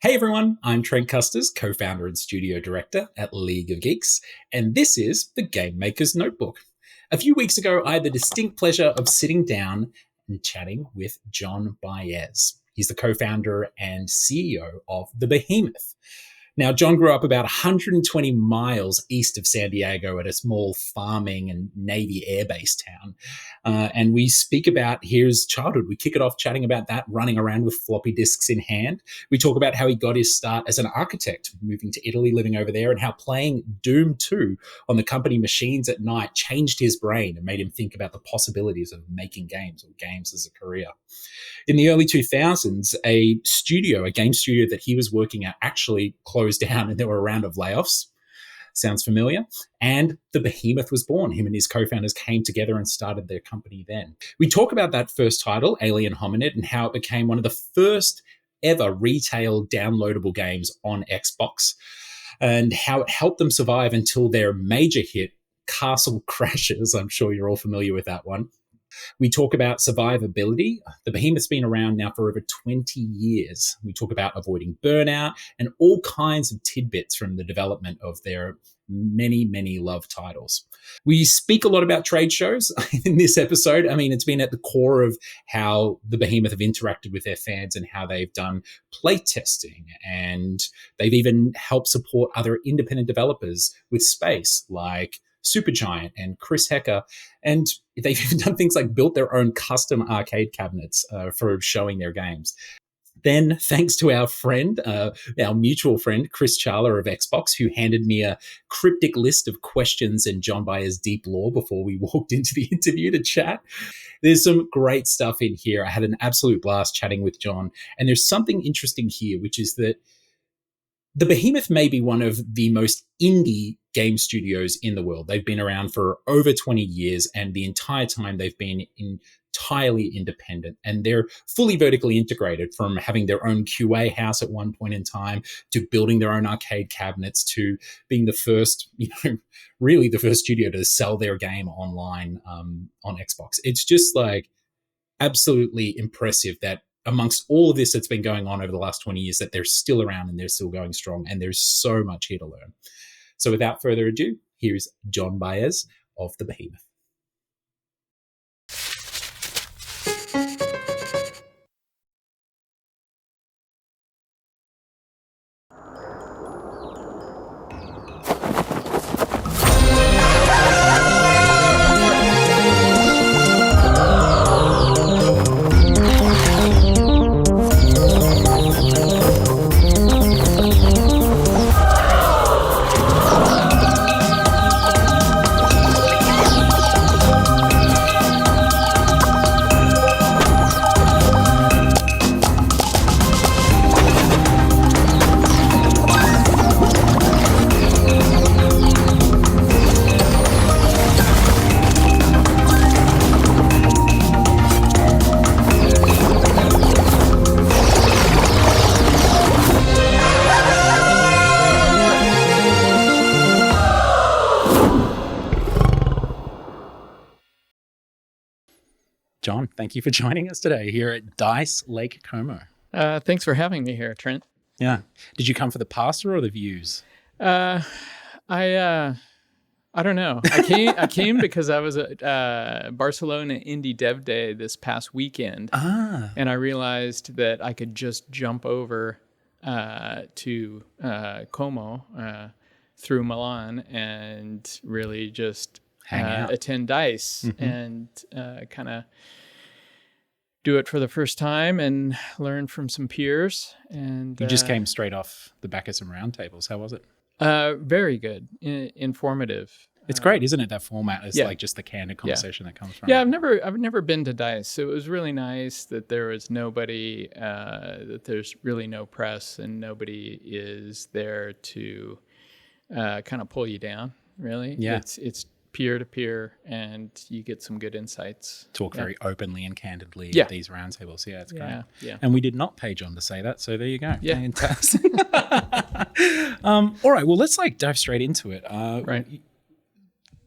Hey everyone, I'm Trent Kusters, co-founder and studio director at League of Geeks, and this is the Game Maker's Notebook. A few weeks ago, I had the distinct pleasure of sitting down and chatting with John Baez. He's the co-founder and CEO of The Behemoth. Now, John grew up about 120 miles east of San Diego at a small farming and Navy Air Base town. And we speak about his childhood. We kick it off chatting about that, running around with floppy disks in hand. We talk about how he got his start as an architect, moving to Italy, living over there, and how playing Doom 2 on the company machines at night changed his brain and made him think about the possibilities of making games or games as a career. In the early 2000s, a game studio that he was working at actually closed down and there were a round of layoffs. Sounds familiar? And The Behemoth was born. Him and his co-founders came together and started their company then. We talk about that first title, Alien Hominid, and how it became one of the first ever retail downloadable games on Xbox, and how it helped them survive until their major hit, Castle Crashers. I'm sure you're all familiar with that one. We talk about survivability. The Behemoth's been around now for over 20 years. We talk about avoiding burnout and all kinds of tidbits from the development of their many, many loved titles. We speak a lot about trade shows in this episode. I mean, it's been at the core of how the Behemoth have interacted with their fans and how they've done play testing. And they've even helped support other independent developers with space, like Supergiant and Chris Hecker. And they've even done things like built their own custom arcade cabinets for showing their games. Then, thanks to our friend, our mutual friend, Chris Charler of Xbox, who handed me a cryptic list of questions and John Baez's deep lore before we walked into the interview to chat. There's some great stuff in here. I had an absolute blast chatting with John. And there's something interesting here, which is that the Behemoth may be one of the most indie game studios in the world. They've been around for over 20 years, and the entire time they've been entirely independent. And they're fully vertically integrated, from having their own QA house at one point in time to building their own arcade cabinets to being the first, really the first studio to sell their game online on Xbox. It's just like absolutely impressive that amongst all of this that's been going on over the last 20 years, that they're still around and they're still going strong, and there's so much here to learn. So without further ado, here's John Baez of The Behemoth. John, thank you for joining us today here at Dice Lake Como. Thanks for having me here, Trent. Yeah. Did you come for the pasta or the views? I don't know. I came because I was at Barcelona Indie Dev Day this past weekend, and I realized that I could just jump over to Como through Milan and really just attend Dice and kind of do it for the first time and learn from some peers. And you just came straight off the back of some roundtables. How was it? Very good, informative. It's great, isn't it? That format is like just the candid conversation that comes from. Yeah, I've never been to Dice, so it was really nice that there was nobody, that there's really no press and nobody is there to kind of pull you down. Really, it's peer to peer, and you get some good insights. Talk very openly and candidly at these roundtables. Yeah, it's great. Yeah. And we did not pay John to say that, so there you go. Yeah. Fantastic. All right, well, let's dive straight into it. Right.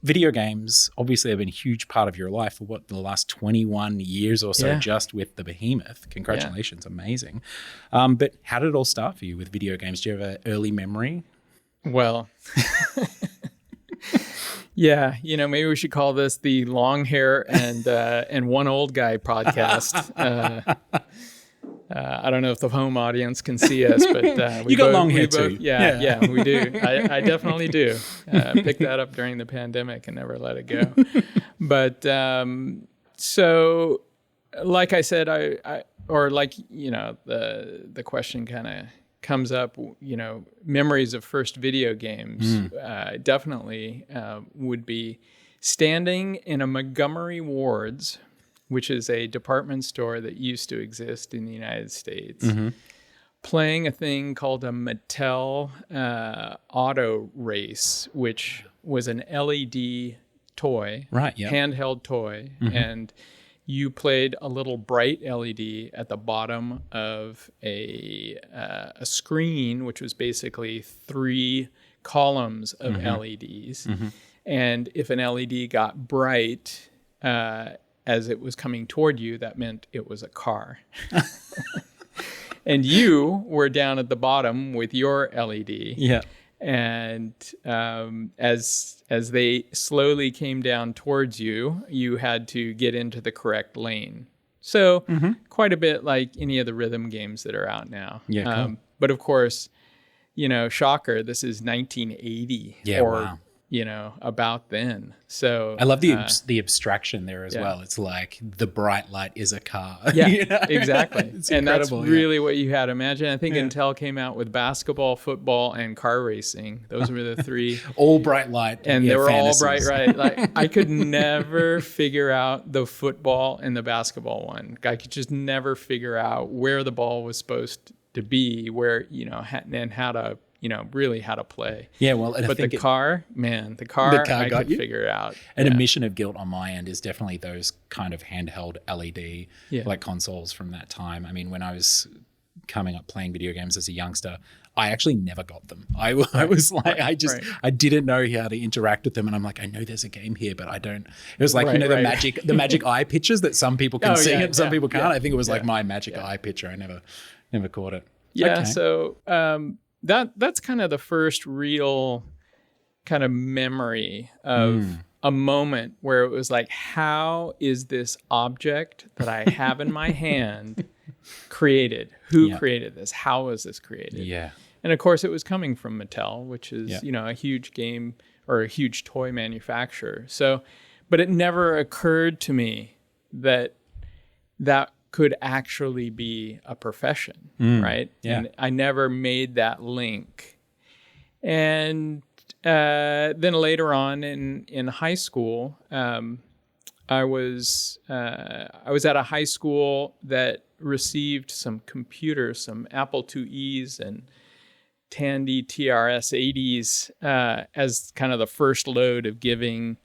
video games obviously have been a huge part of your life for the last 21 years or so, just with the Behemoth. Congratulations. Amazing. But how did it all start for you with video games? Do you have an early memory? Well, yeah, maybe we should call this the long hair and one old guy podcast. I don't know if the home audience can see us, but you got long hair too. Yeah, we do. I definitely do. Picked that up during the pandemic and never let it go. But so, like I said, the question kind of comes up. Memories of first video games definitely would be standing in a Montgomery Ward's, which is a department store that used to exist in the United States, playing a thing called a Mattel Auto Race, which was an LED toy, handheld toy, and you played a little bright LED at the bottom of a screen, which was basically 3 columns of LEDs. And if an LED got bright, as it was coming toward you, that meant it was a car. And you were down at the bottom with your LED. Yeah. And as they slowly came down towards you, you had to get into the correct lane. So quite a bit like any of the rhythm games that are out now. Yeah, cool. But of course, shocker, this is 1980. Yeah, wow. About then. So I love the abstraction there as well. It's like the bright light is a car. Yeah, exactly. It's and that's incredible, really what you had. Imagine, I think Intel came out with basketball, football, and car racing. Those were the 3. All bright light. And they were fantasies. All bright, right? Like I could never figure out the football and the basketball one. I could just never figure out where the ball was supposed to be, where, and how to, really how to play. Yeah, well, but the car, I could figure out. An admission of guilt on my end is definitely those kind of handheld LED like consoles from that time. I mean, when I was coming up playing video games as a youngster, I actually never got them. I was like, I didn't know how to interact with them, and I'm like, I know there's a game here, but I don't. It was like the magic eye pictures that some people can see and some people can't. I think it was like my magic eye picture. I never caught it. Yeah. Okay. So that's kind of the first real kind of memory of a moment where it was like, how is this object that I have in my hand created? Who created this? How was this created? Yeah. And of course, it was coming from Mattel, which is, a huge game or a huge toy manufacturer. So, but it never occurred to me that could actually be a profession, right? Yeah. And I never made that link. And then later on in high school, I was at a high school that received some computers, some Apple IIe's and Tandy TRS-80s as kind of the first load of giving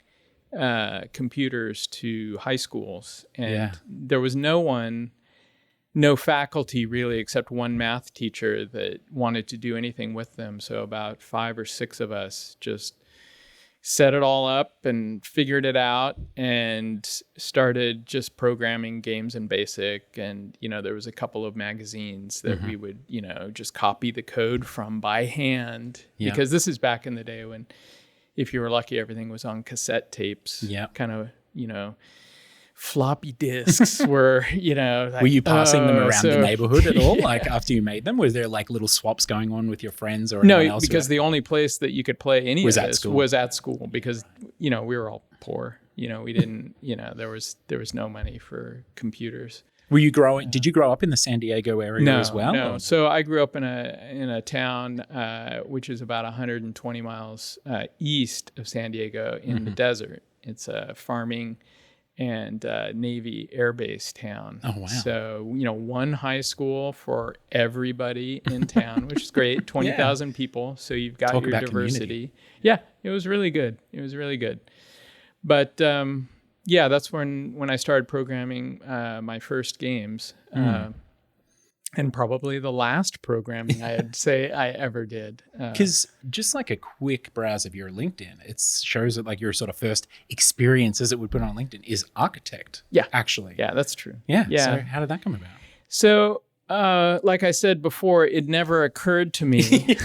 computers to high schools. And there was no faculty really, except one math teacher that wanted to do anything with them. So about 5 or 6 of us just set it all up and figured it out and started just programming games in BASIC. And, there was a couple of magazines that we would, just copy the code from by hand, because this is back in the day when, if you were lucky, everything was on cassette tapes. Yeah. Kind of, floppy disks were, like, were you passing them around the neighborhood at all? Like after you made them, was there like little swaps going on with your friends or anyone else? No, because the only place that you could play any of this was at school, because, we were all poor. We didn't, there was no money for computers. Did you grow up in the San Diego area as well? No. So I grew up in a town which is about 120 miles east of San Diego in the desert. It's a farming and Navy Air Base town. Oh, wow. So, one high school for everybody in town, which is great. 20,000 people. So you've got your diversity. Community. Yeah, it was really good. But that's when I started programming my first games. And probably the last programming I'd say I ever did. Because just like a quick browse of your LinkedIn, it shows that like your sort of first experience, as it would put on LinkedIn, is architect. Yeah. Actually. Yeah, that's true. Yeah. Yeah. So how did that come about? So, like I said before, it never occurred to me.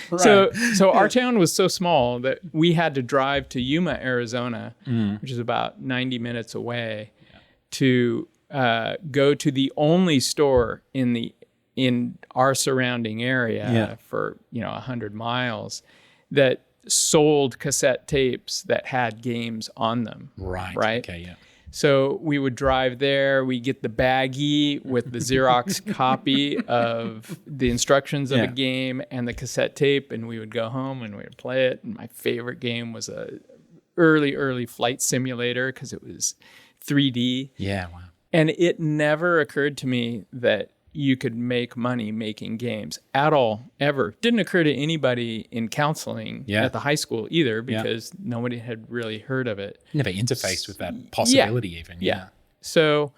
Right. So our town was so small that we had to drive to Yuma, Arizona, which is about 90 minutes away, to go to the only store in our surrounding area for 100 miles that sold cassette tapes that had games on them. Right. Okay. Yeah. So we would drive there. We get the baggie with the Xerox copy of the instructions of a game and the cassette tape, and we would go home and we would play it. And my favorite game was a early flight simulator because it was 3D. Yeah. Wow. And it never occurred to me that you could make money making games at all, ever. Didn't occur to anybody in counseling at the high school either, because nobody had really heard of it. Never interfaced with that possibility even. Yeah. So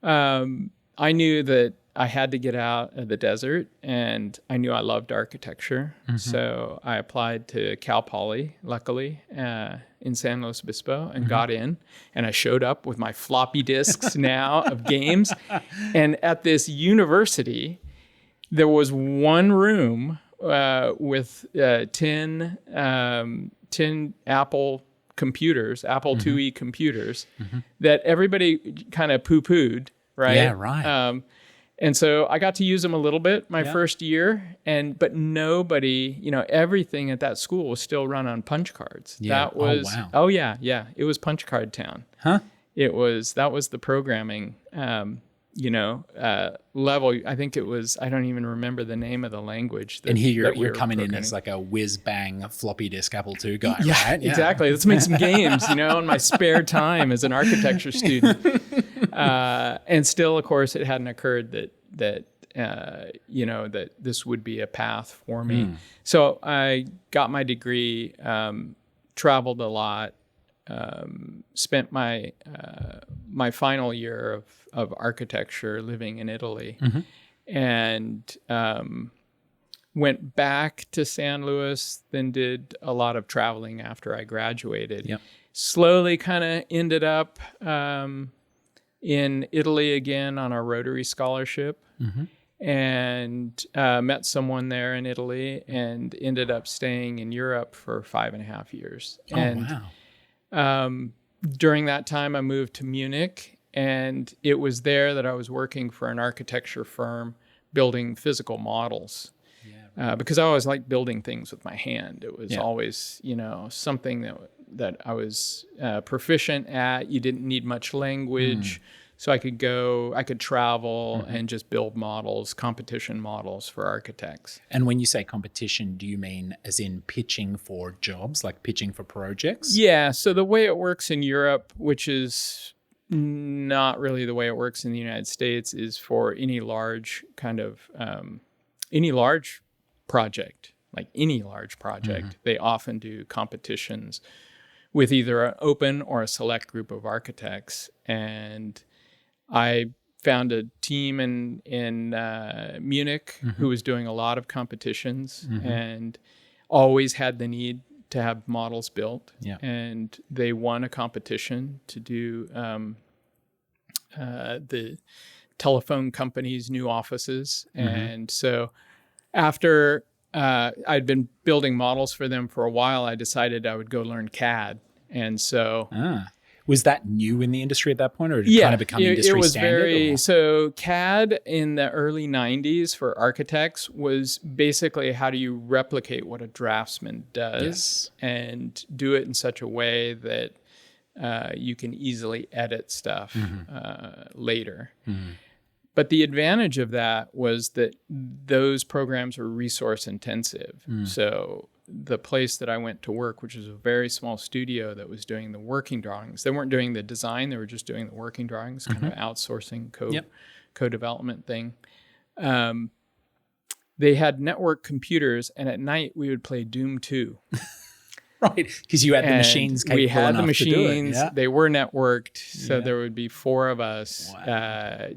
I knew that I had to get out of the desert, and I knew I loved architecture. So I applied to Cal Poly, luckily, in San Luis Obispo, and got in. And I showed up with my floppy disks now of games. And at this university, there was one room with 10 Apple computers, Apple IIe computers, that everybody kind of poo-pooed, right? Yeah, right. And so I got to use them a little bit my first year, but nobody, everything at that school was still run on punch cards. Yeah. That was, it was punch card town. Huh? That was the programming, level. I think it was, I don't even remember the name of the language. And here you're coming in as like a whiz bang floppy disk Apple II guy, right? Yeah, exactly. Let's make some games, in my spare time as an architecture student. And still, of course, it hadn't occurred that this would be a path for me. So I got my degree, traveled a lot, spent my final year of architecture living in Italy, and went back to San Luis, then did a lot of traveling after I graduated. Yep. Slowly kind of ended up in Italy again on a Rotary scholarship, and met someone there in Italy, and ended up staying in Europe for 5.5 years. During that time, I moved to Munich, and it was there that I was working for an architecture firm building physical models. Because I always liked building things with my hand. It was always, something that I was proficient at. You didn't need much language. So I could travel and just build models, competition models for architects. And when you say competition, do you mean as in pitching for jobs, like pitching for projects? Yeah. So the way it works in Europe, which is not really the way it works in the United States, is for any large project, they often do competitions with either an open or a select group of architects. And I found a team in Munich who was doing a lot of competitions and always had the need to have models built. And they won a competition to do the telephone company's new offices. And so after I'd been building models for them for a while, I decided I would go learn CAD. And so... Was that new in the industry at that point, or did it kind of become industry standard? So CAD in the early 90s for architects was basically how do you replicate what a draftsman does and do it in such a way that you can easily edit stuff later. But the advantage of that was that those programs were resource intensive. So the place that I went to work, which was a very small studio that was doing the working drawings, they weren't doing the design, they were just doing the working drawings, kind of outsourcing co-development thing. They had network computers, and at night we would play Doom 2. Right, because you had the machines capable we had the enough to do it. machines. Yeah. They were networked, so Yeah. there would be 4 of us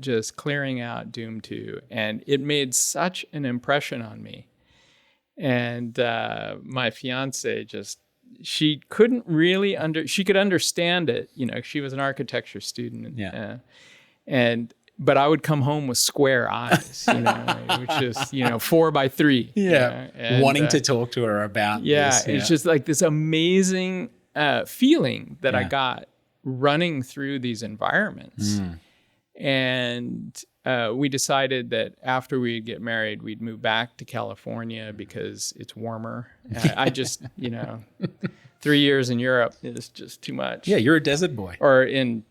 just clearing out Doom 2, and it made such an impression on me. And my fiance she couldn't really she could understand it. You know, she was an architecture student, but I would come home with square eyes, you know, which is, you know, 4x3. Yeah. You know, and, wanting to talk to her about this. Yeah. It's just like this amazing feeling that I got running through these environments. And we decided that after we'd get married, we'd move back to California because it's warmer. I just, you know, 3 years in Europe is just too much. Yeah, you're a desert boy. Or in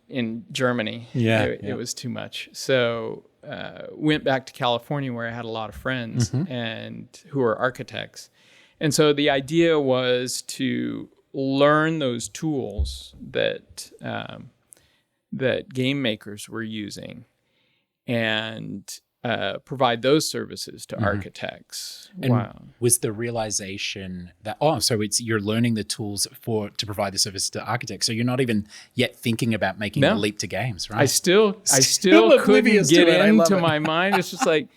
Germany. Yeah, it was too much. So went back to California where I had a lot of friends and who are architects. And so the idea was to learn those tools that that game makers were using and provide those services to architects. And was the realization that, so you're learning the tools to provide the service to architects. So you're not even yet thinking about making the leap to games, right? I still couldn't get into my mind. It's just like,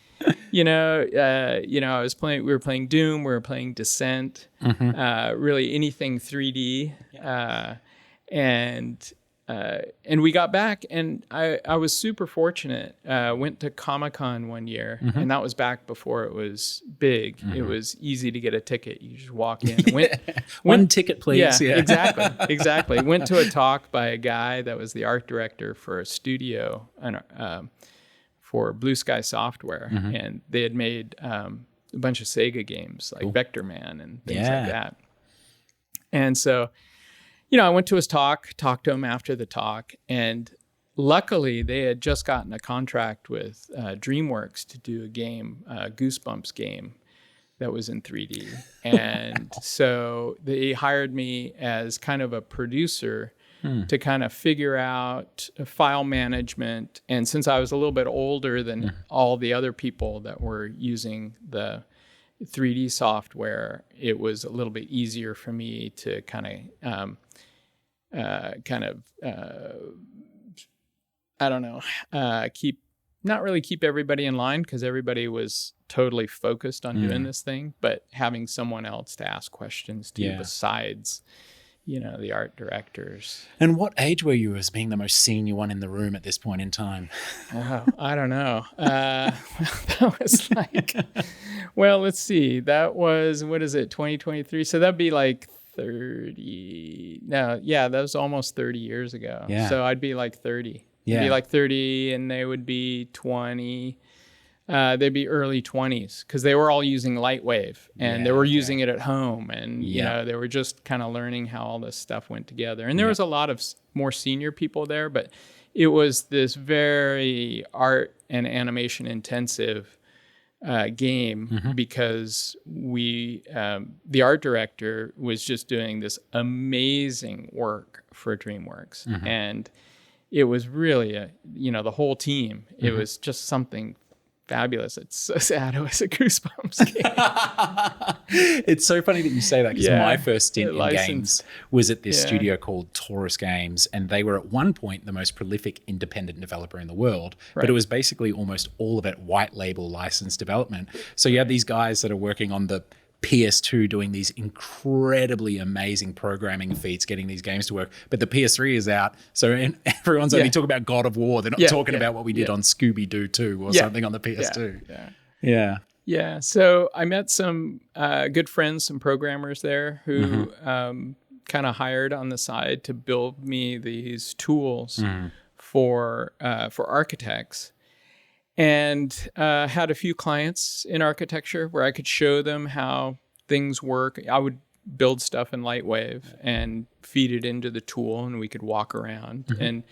we were playing Doom, we were playing Descent, really anything 3D. And we got back, and I was super fortunate. Went to Comic-Con one year, and that was back before it was big. It was easy to get a ticket. You just walk in. One ticket, please. Yeah, exactly. Went to a talk by a guy that was the art director for a studio for Blue Sky Software, and they had made a bunch of Sega games like Vector Man and things like that. And so, I went to his talked to him after the talk, and luckily they had just gotten a contract with DreamWorks to do a game, Goosebumps game that was in 3D. And so they hired me as kind of a producer to kind of figure out file management. And since I was a little bit older than all the other people that were using the 3D software, it was a little bit easier for me to kind of keep everybody in line, because everybody was totally focused on doing this thing, but having someone else to ask questions to besides, the art directors. And what age were you as being the most senior one in the room at this point in time? Oh, I don't know. That was like, well, let's see. That was, 2023? So that'd be like 30. No, yeah, that was almost 30 years ago. Yeah. So I'd be like 30. Yeah. I'd be like 30, and they would be 20. They'd be early 20s, because they were all using Lightwave, and they were using it at home, and they were just kind of learning how all this stuff went together. And there was a lot of more senior people there, but it was this very art and animation intensive game, because the art director was just doing this amazing work for DreamWorks, and it was really the whole team. It was just something fabulous. It's so sad it was a Goosebumps game. It's so funny that you say that, because my first stint in games was at this studio called Taurus Games, and they were at one point the most prolific independent developer in the world, but it was basically almost all of it white label licensed development. So you have these guys that are working on the PS2 doing these incredibly amazing programming feats, getting these games to work. But the PS3 is out. So everyone's only talking about God of War. They're not talking about what we did on Scooby-Doo 2 or something on the PS2. Yeah. So I met some good friends, some programmers there who kind of hired on the side to build me these tools for architects. And had a few clients in architecture where I could show them how things work. I would build stuff in Lightwave and feed it into the tool, and we could walk around. And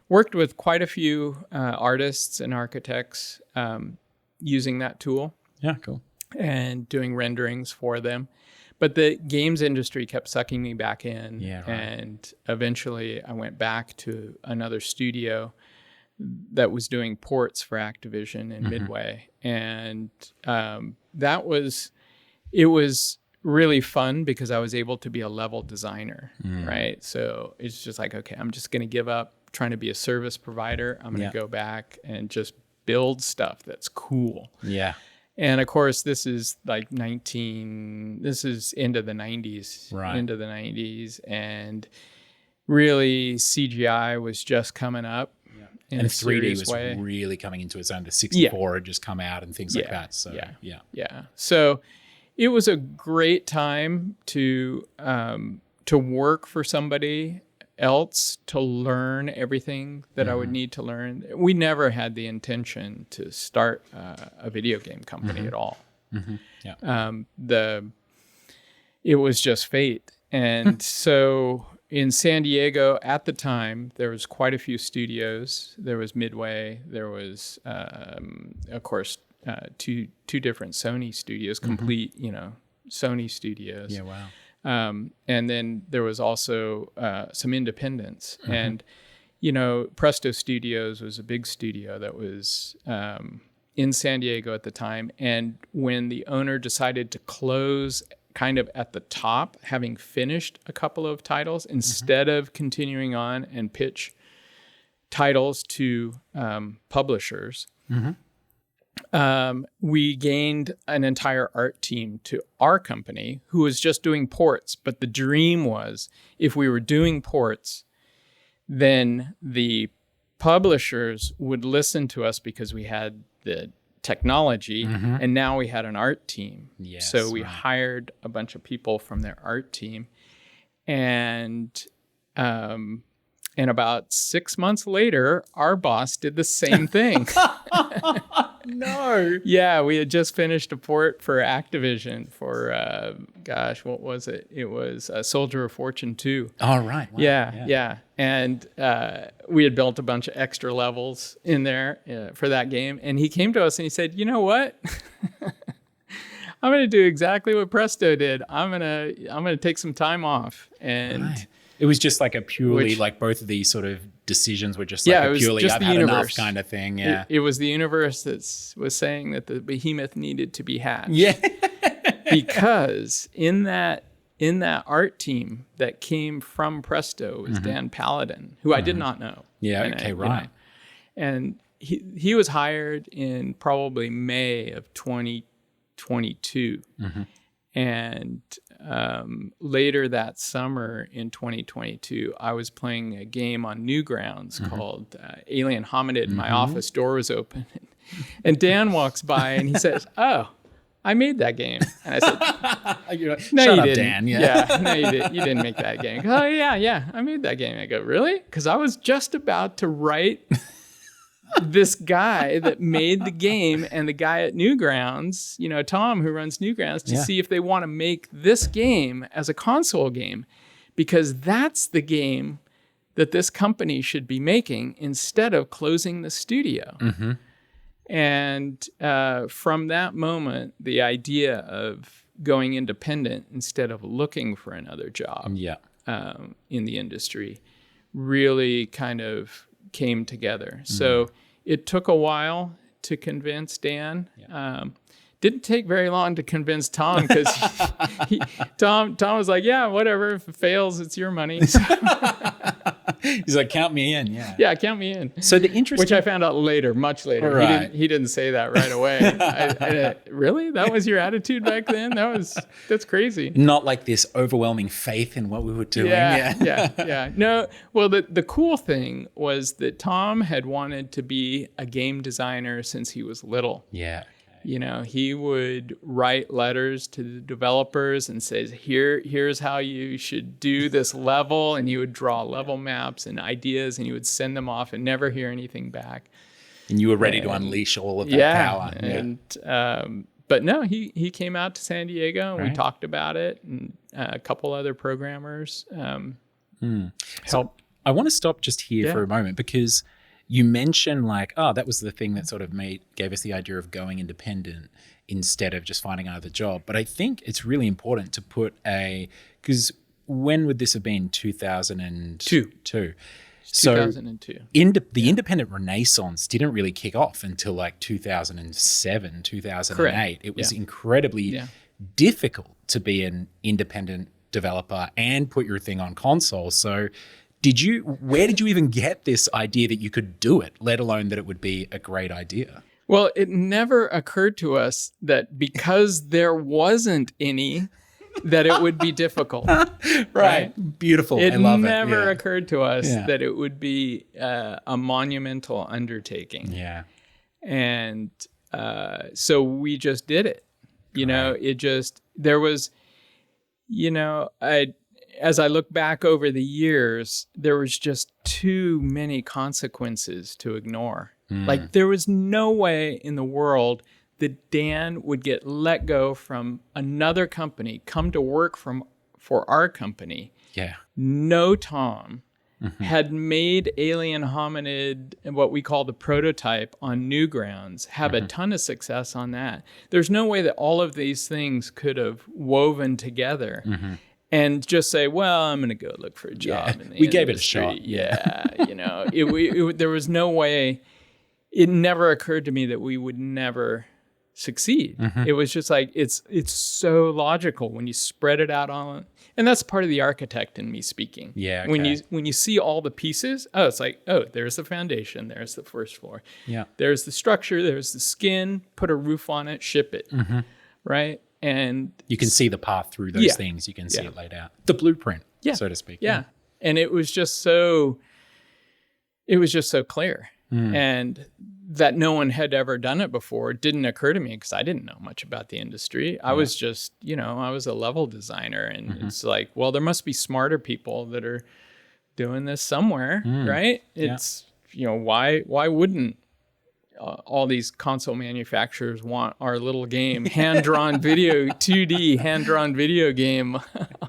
worked with quite a few artists and architects using that tool. Yeah, cool. And doing renderings for them. But the games industry kept sucking me back in. Yeah, right. And eventually I went back to another studio that was doing ports for Activision and Midway. And it was really fun because I was able to be a level designer, right? So it's just like, okay, I'm just going to give up trying to be a service provider. I'm going to go back and just build stuff that's cool. Yeah. And of course, this is like this is into the 90s, and really CGI was just coming up. And 3D was really coming into its own. The 64 had just come out and things like that. So yeah. So it was a great time to work for somebody else, to learn everything that I would need to learn. We never had the intention to start a video game company at all. It was just fate. And so in San Diego at the time, there was quite a few studios. There was Midway. There was, of course, two different Sony studios, complete, Sony studios. Yeah, wow. And then there was also some independents. And, Presto Studios was a big studio that was in San Diego at the time. And when the owner decided to close kind of at the top, having finished a couple of titles, instead of continuing on and pitch titles to publishers, we gained an entire art team to our company who was just doing ports. But the dream was, if we were doing ports, then the publishers would listen to us because we had the technology, and now we had an art team. So we hired a bunch of people from their art team, and about 6 months later, our boss did the same thing. No. Yeah, we had just finished a port for Activision for, what was it? It was Soldier of Fortune 2. Oh, right. Wow. Yeah. And we had built a bunch of extra levels in there for that game. And he came to us and he said, you know what? I'm going to do exactly what Presto did. I'm going to take some time off. And it was just like a purely, like both of these sort of decisions were just like a purely I've had enough kind of thing. Yeah. It was the universe that was saying that the behemoth needed to be hatched. Yeah. Because in that art team that came from Presto was Dan Paladin, who I did not know. Yeah. Okay. Right. And he was hired in probably May of 2022. And later that summer in 2022, I was playing a game on Newgrounds called Alien Hominid. And my office door was open. And Dan walks by and he says, "Oh, I made that game." And I said, You're like, "No, shut you up, didn't. Dan." Yeah. No, you didn't. You didn't make that game. "Oh, yeah, I made that game." I go, "Really?" Because I was just about to write this guy that made the game and the guy at Newgrounds, Tom, who runs Newgrounds, to see if they want to make this game as a console game, because that's the game that this company should be making instead of closing the studio. And from that moment, the idea of going independent instead of looking for another job in the industry really kind of came together. So it took a while to convince Dan. Didn't take very long to convince Tom, because Tom was like, "Yeah, whatever. If it fails, it's your money." So he's like, "Count me in." Yeah. Yeah, count me in. So the interesting, which I found out later, much later. Right. He didn't say that right away. Really? That was your attitude back then? That's crazy. Not like this overwhelming faith in what we were doing. Yeah. No, well, the cool thing was that Tom had wanted to be a game designer since he was little. Yeah. He would write letters to the developers and says, here's how you should do this level. And he would draw level maps and ideas, and he would send them off and never hear anything back. And you were ready to unleash all of that power. And, but no, he came out to San Diego and we talked about it, and a couple other programmers helped. So I want to stop just here for a moment, because you mentioned that was the thing that sort of gave us the idea of going independent instead of just finding another job. But I think it's really important to put because when would this have been? 2002. So 2002. The independent renaissance didn't really kick off until 2007, 2008. Correct. It was incredibly difficult to be an independent developer and put your thing on console. So where did you even get this idea that you could do it, let alone that it would be a great idea? Well, it never occurred to us that because there wasn't any, that it would be difficult. Right. Beautiful. I love it. It never occurred to us that it would be a monumental undertaking. Yeah. And so we just did it. You know, there was, as I look back over the years, there was just too many consequences to ignore. Like, there was no way in the world that Dan would get let go from another company, come to work for our company. Yeah. No Tom had made Alien Hominid, what we call the prototype, on Newgrounds, have a ton of success on that. There's no way that all of these things could have woven together and just say, well, I'm going to go look for a job in the industry. We gave it a shot. Yeah. There was no way. It never occurred to me that we would never succeed. It was just like, it's so logical when you spread it out on, and that's part of the architect in me speaking. Yeah. Okay. When you see all the pieces, it's like, there's the foundation, there's the first floor. Yeah. There's the structure, there's the skin, put a roof on it, ship it. Right. And you can see the path through those things. You can see it laid out. The blueprint, so to speak. Yeah. And it was just so clear. And that no one had ever done it before didn't occur to me because I didn't know much about the industry. I was just, I was a level designer, and it's like, well, there must be smarter people that are doing this somewhere, right? It's, why wouldn't all these console manufacturers want our little game, hand-drawn video, 2D hand-drawn video game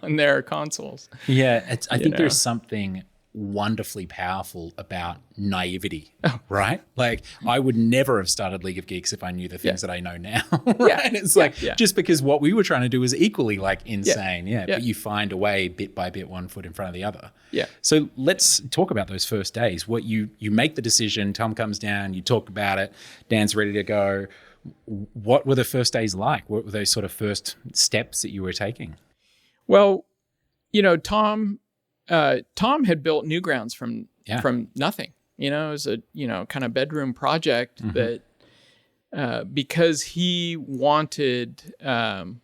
on their consoles? Yeah, I think there's something wonderfully powerful about naivety, right? Like, I would never have started League of Geeks if I knew the things that I know now, right? It's like, just because what we were trying to do was equally like insane, but you find a way bit by bit, one foot in front of the other. Yeah. So let's talk about those first days. What you make the decision, Tom comes down, you talk about it, Dan's ready to go. What were the first days like? What were those sort of first steps that you were taking? Well, Tom had built Newgrounds from nothing. It was a kind of bedroom project that because he wanted an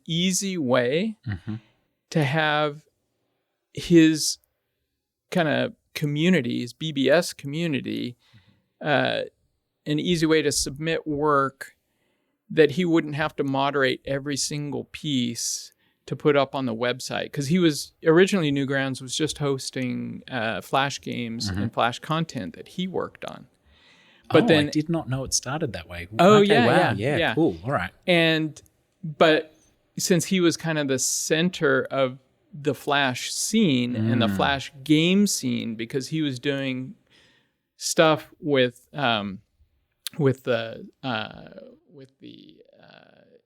easy way to have his kind of community, his BBS community, an easy way to submit work that he wouldn't have to moderate every single piece to put up on the website, because he was originally, Newgrounds was just hosting Flash games and Flash content that he worked on. But then I did not know it started that way. Oh, okay, wow. Yeah, cool. All right. But since he was kind of the center of the Flash scene and the Flash game scene, because he was doing stuff with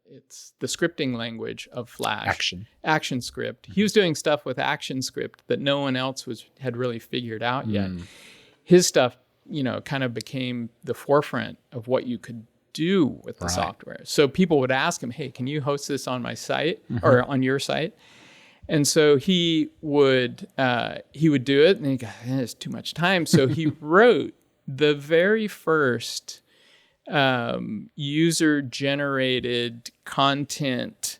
it's the scripting language of Flash. Action script. He was doing stuff with action script that no one else had really figured out yet. His stuff, kind of became the forefront of what you could do with the software. So people would ask him, hey, can you host this on my site or on your site? And so he would do it, and he go, it's too much time. So he wrote the very first user-generated content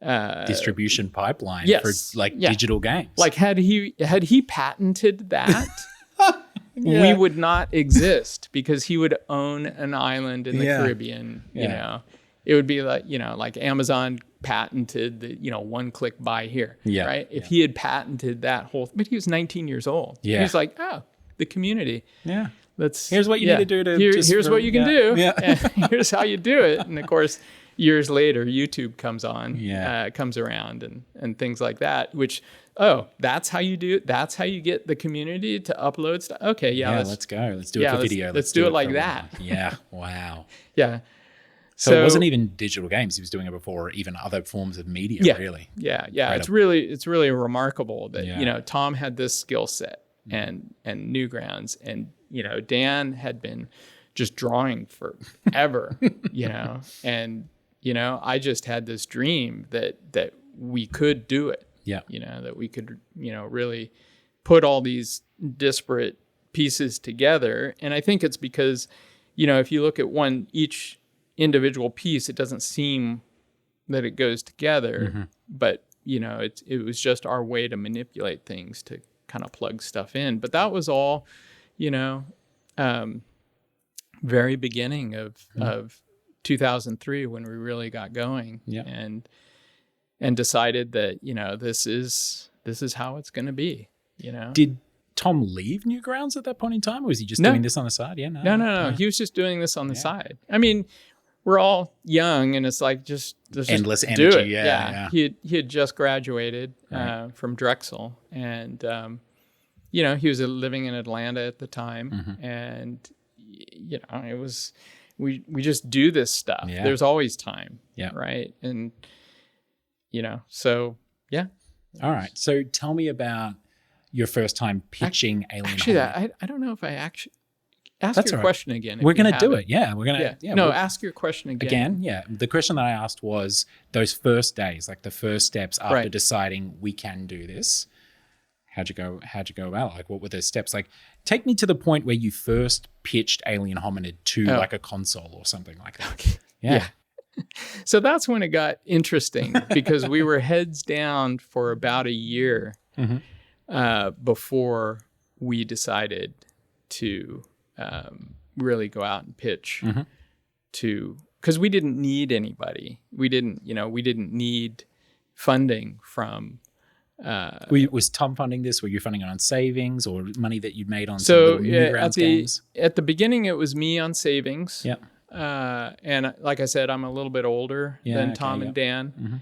distribution pipeline for digital games. Like, had he patented that, we would not exist, because he would own an island in the Caribbean. You know, it would be like Amazon patented the one-click buy here. Right. If he had patented that whole, but he was 19 years old. He was like, the community. Here's what you need to do to here's what you can do. And here's how you do it. And of course, years later, YouTube comes around and things like that, which, that's how you do it. That's how you get the community to upload stuff. Okay. Let's go. Let's do it for video. Let's do it like that. Yeah. Wow. So it wasn't even digital games. He was doing it before even other forms of media, really. Yeah. It's really remarkable that, Tom had this skill set and Newgrounds, and, Dan had been just drawing forever, and I just had this dream that we could do it. Yeah. That we could, really put all these disparate pieces together. And I think it's because, if you look at each individual piece, it doesn't seem that it goes together, but it was just our way to manipulate things, to kind of plug stuff in. But that was all, very beginning of 2003 when we really got going, and decided that this is how it's going to be. Did Tom leave Newgrounds at that point in time, or was he just doing this on the side? No. He was just doing this on the side. I mean, we're all young, and it's like just endless just energy. Do it. Yeah. He had just graduated from Drexel, and he was living in Atlanta at the time, and it was we just do this stuff. Yeah. There's always time. Yeah. Right. And so yeah. All right. So tell me about your first time pitching Alien. Actually, I don't know if I actually ask your question again. We're going to do it. Yeah. We're going to. Yeah. No, ask your question again. Yeah. The question that I asked was those first days, like the first steps after deciding we can do this. How'd you go about it? Like, what were those steps? Like, take me to the point where you first pitched Alien Hominid to like a console or something like that. Okay. Yeah. So that's when it got interesting because we were heads down for about a year before we decided to really go out and pitch because we didn't need anybody. We didn't need funding from. Was Tom funding this? Were you funding it on savings or money that you'd made on some little Newgrounds games? At the beginning, it was me on savings. Yeah. And like I said, I'm a little bit older than Tom and Dan.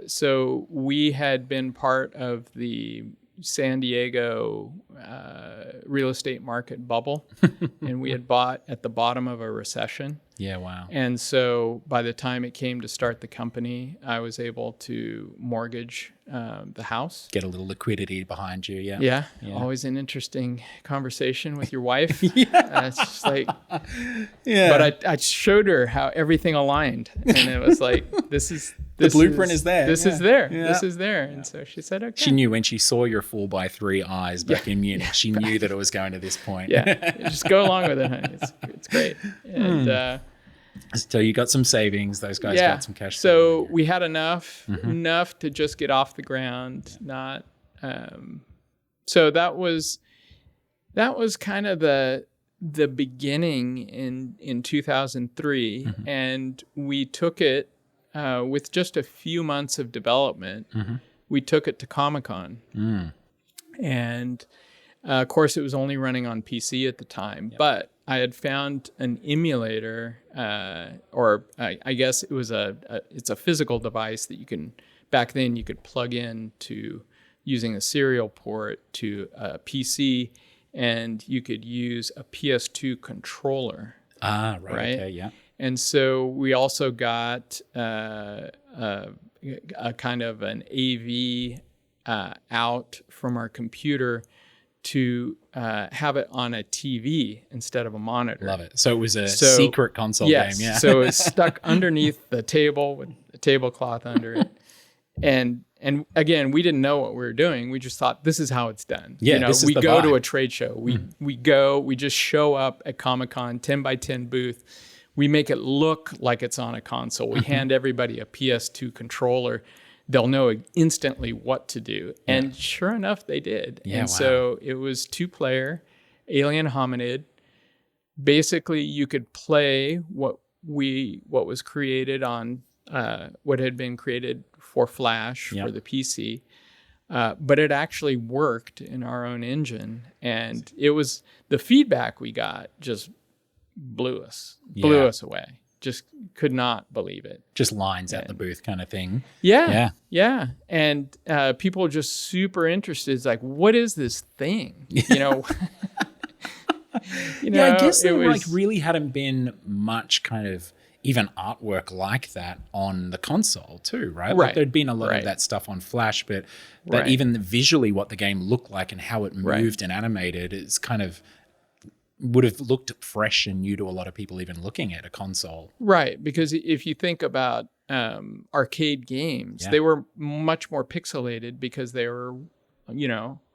So we had been part of the San Diego real estate market bubble, and we had bought at the bottom of a recession. Yeah, wow. And so by the time it came to start the company, I was able to mortgage the house. Get a little liquidity behind you, Yeah. Always an interesting conversation with your wife. It's just like, but I showed her how everything aligned, and it was like, the blueprint is there. This is there. Yeah. This is there. And so she said, okay. She knew when she saw your 4x3 eyes back in Munich, she knew that it was going to this point. Just go along with it, honey. It's great. And so you got some savings. Those guys got some cash. So we had enough to just get off the ground. Not so that was kind of the beginning in 2003, and we took it with just a few months of development. We took it to Comic-Con, and of course it was only running on PC at the time, but I had found an emulator, or I guess it was it's a physical device that back then you could plug in to using a serial port to a PC, and you could use a PS2 controller. Right. Okay, yeah. And so we also got a kind of an AV out from our computer to have it on a TV instead of a monitor. Love it. So it was a secret console game. Yeah. So it was stuck underneath the table with a tablecloth under it. And again, we didn't know what we were doing. We just thought this is how it's done. Yeah, this is we the go vibe. To a trade show. We just show up at Comic-Con, 10x10 booth. We make it look like it's on a console. We hand everybody a PS2 controller. They'll know instantly what to do. And sure enough, they did. Yeah, and so it was 2-player, Alien Hominid. Basically, you could play what was created on what had been created for Flash for the PC. But it actually worked in our own engine. And it was the feedback we got just blew us away. Just could not believe it. Just lines at the booth kind of thing. Yeah. And people are just super interested. It's like, what is this thing? I guess there really hadn't been much kind of even artwork like that on the console too, right? Like there'd been a lot of that stuff on Flash, but even visually what the game looked like and how it moved and animated is kind of would have looked fresh and new to a lot of people even looking at a console. Right, because if you think about arcade games, they were much more pixelated because they were,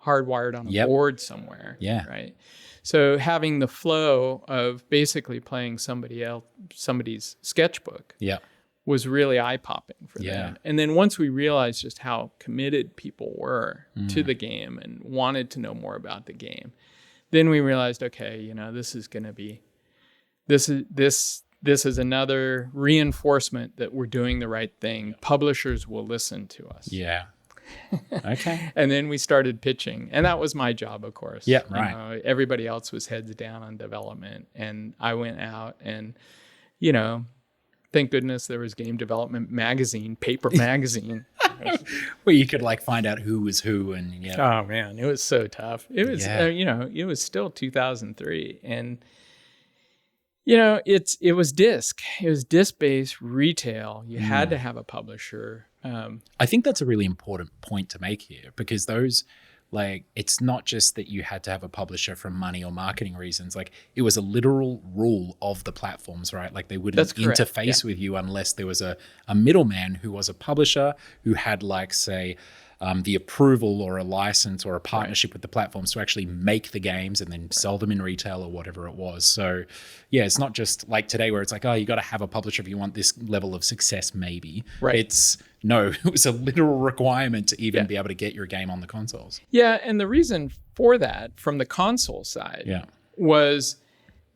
hardwired on a board somewhere. Yeah. Right. So having the flow of basically playing somebody's sketchbook was really eye-popping for them. And then once we realized just how committed people were to the game and wanted to know more about the game, then we realized, okay, this is going to be, this is another reinforcement that we're doing the right thing. Publishers will listen to us. Yeah. Okay. And then we started pitching, and that was my job, of course. Yeah, right. Everybody else was heads down on development, and I went out and, thank goodness there was Game Development Magazine, paper magazine. Where you could find out who was who and Oh man, it was so tough. It was it was still 2003, and it was disc-based retail. You had to have a publisher. I think that's a really important point to make here, because those it's not just that you had to have a publisher for money or marketing reasons. It was a literal rule of the platforms, right? They wouldn't interface with you unless there was a middleman who was a publisher who had say the approval or a license or a partnership with the platforms to actually make the games and then sell them in retail or whatever it was. So yeah, it's not just like today where it's you got to have a publisher if you want this level of success, maybe. Right. It was a literal requirement to even be able to get your game on the consoles. Yeah, and the reason for that from the console side was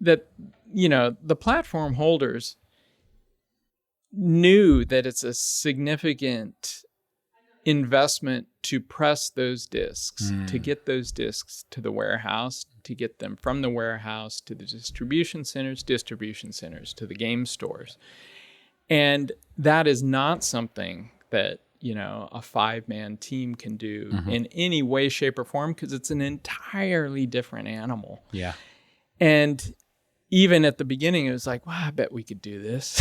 that, the platform holders knew that it's a significant investment to press those discs, to get those discs to the warehouse, to get them from the warehouse to the distribution centers to the game stores. And that is not something that, a 5-man team can do in any way, shape, or form, because it's an entirely different animal. Yeah. And even at the beginning, it was wow, I bet we could do this.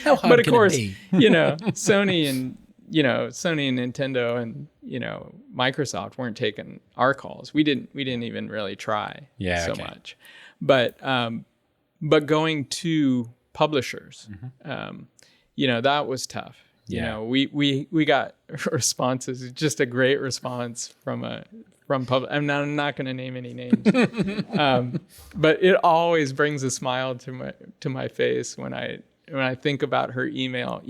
How hard but of can course, it be? Sony and Nintendo and Microsoft weren't taking our calls. We didn't even really try much. But going to publishers, that was tough. We got responses, just a great response from I'm not going to name any names, but it always brings a smile to my face when I think about her email.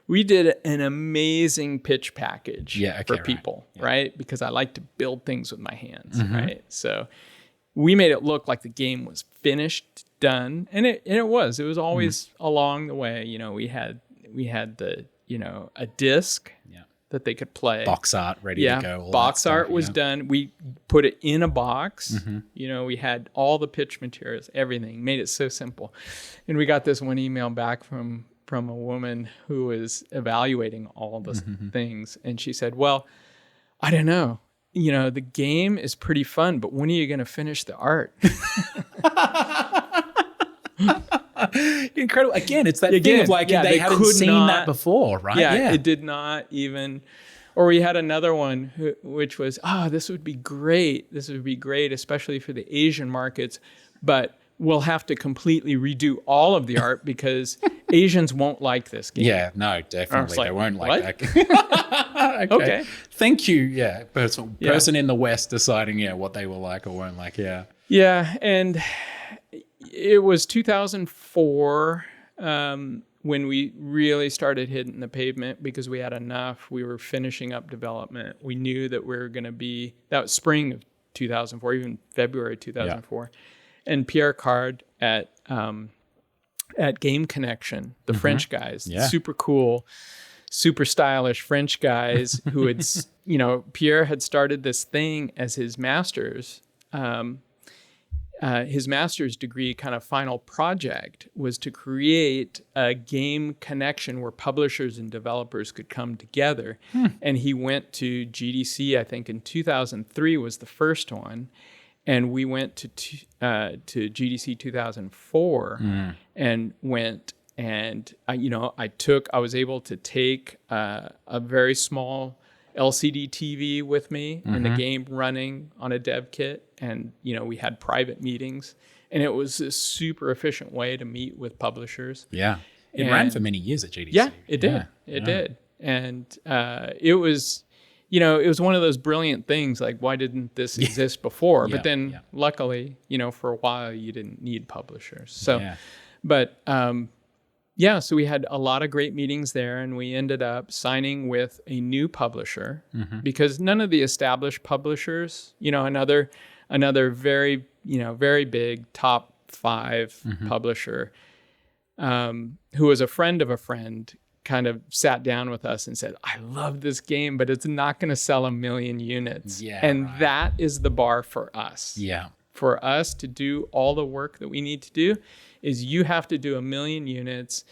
We did an amazing pitch package for people, right? Because I like to build things with my hands, right? So we made it look like the game was finished, done, and it was. It was always along the way. We had the a disc that they could play, box art ready to go. Box art was done. We put it in a box. We had all the pitch materials, everything. Made it so simple, and we got this one email back from a woman who was evaluating all the things. And she said, well, I don't know. The game is pretty fun, but when are you going to finish the art? Incredible. Again, it's that thing of they hadn't seen that before, right? Yeah, it did not even. Or we had another one which was, this would be great. This would be great, especially for the Asian markets. But we'll have to completely redo all of the art because Asians won't like this game. Yeah, no, definitely. They won't like that. Okay. Thank you. Yeah. Person in the West deciding, what they will like or won't like. Yeah. Yeah. And it was 2004 when we really started hitting the pavement because we had enough. We were finishing up development. We knew that we were going to be, that was spring of 2004, even February 2004. Yeah. And Pierre Card at Game Connection, the French guys, super cool, super stylish French guys who had, Pierre had started this thing as his master's degree kind of final project was to create a game connection where publishers and developers could come together. And he went to GDC, I think in 2003 was the first one. And we went to GDC 2004 and went and I was able to take a very small LCD TV with me and the game running on a dev kit And, we had private meetings, and it was a super efficient way to meet with publishers. Yeah. It ran for many years at GDC. Yeah, it did. It did. And it was, it was one of those brilliant things. Like, why didn't this exist before? But then luckily, for a while you didn't need publishers. So, but so we had a lot of great meetings there, and we ended up signing with a new publisher because none of the established publishers, another very, very big top 5 publisher, who was a friend of a friend, kind of sat down with us and said, I love this game, but it's not going to sell 1 million units. That is the bar for us. Yeah. For us to do all the work that we need to do is you have to do 1 million units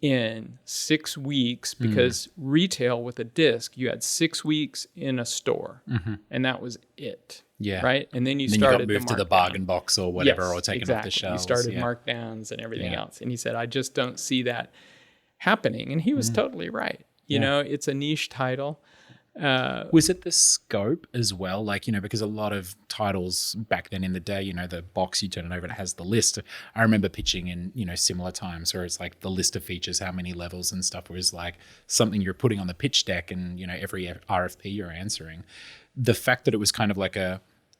in 6 weeks, because retail with a disc, you had 6 weeks in a store, and that was it. Yeah. Right. And then you started got moved to the bargain box or whatever, or taken off the shelves. You started markdowns and everything else. And he said, I just don't see that happening. And he was totally right. You know, it's a niche title. Was it the scope as well? Like, because a lot of titles back then in the day, the box, you turn it over and it has the list. I remember pitching in, similar times where it's like the list of features, how many levels and stuff, was like something you're putting on the pitch deck, and, every RFP you're answering. The fact that it was kind of like a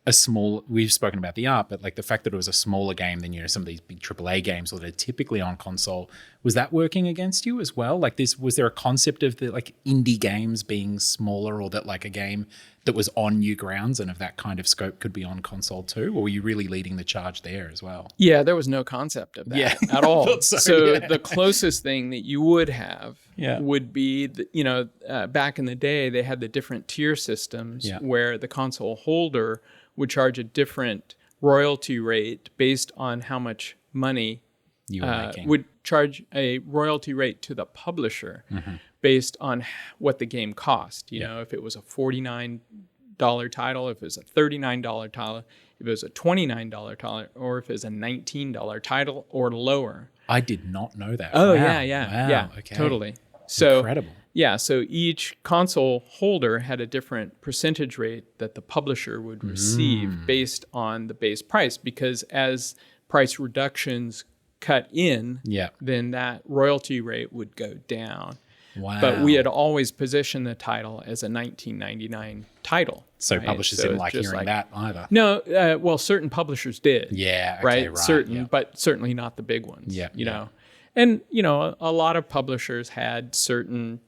small, we've spoken about the art, but like the fact that it was a smaller game than, some of these big AAA games that are typically on console, was that working against you as well? Like was there a concept of the like indie games being smaller, or that like a game that was on new grounds and of that kind of scope could be on console too? Or were you really leading the charge there as well? Yeah, there was no concept of that at all. So the closest thing that you would have would be, back in the day, they had the different tier systems where the console holder would charge a different royalty rate based on how much money you were making. Would charge a royalty rate to the publisher based on what the game cost. You know, if it was a $49 title, if it was a $39 title, if it was a $29 title, or if it was a $19 title or lower. I did not know that. Oh, wow. Yeah, okay. Totally. So incredible. Yeah, so each console holder had a different percentage rate that the publisher would receive based on the base price, because as price reductions cut in, then that royalty rate would go down. Wow. But we had always positioned the title as a $19.99 title. So publishers didn't like hearing that either. No, well, certain publishers did. Yeah, okay, right. Certain, but certainly not the big ones. You know, and a lot of publishers had certain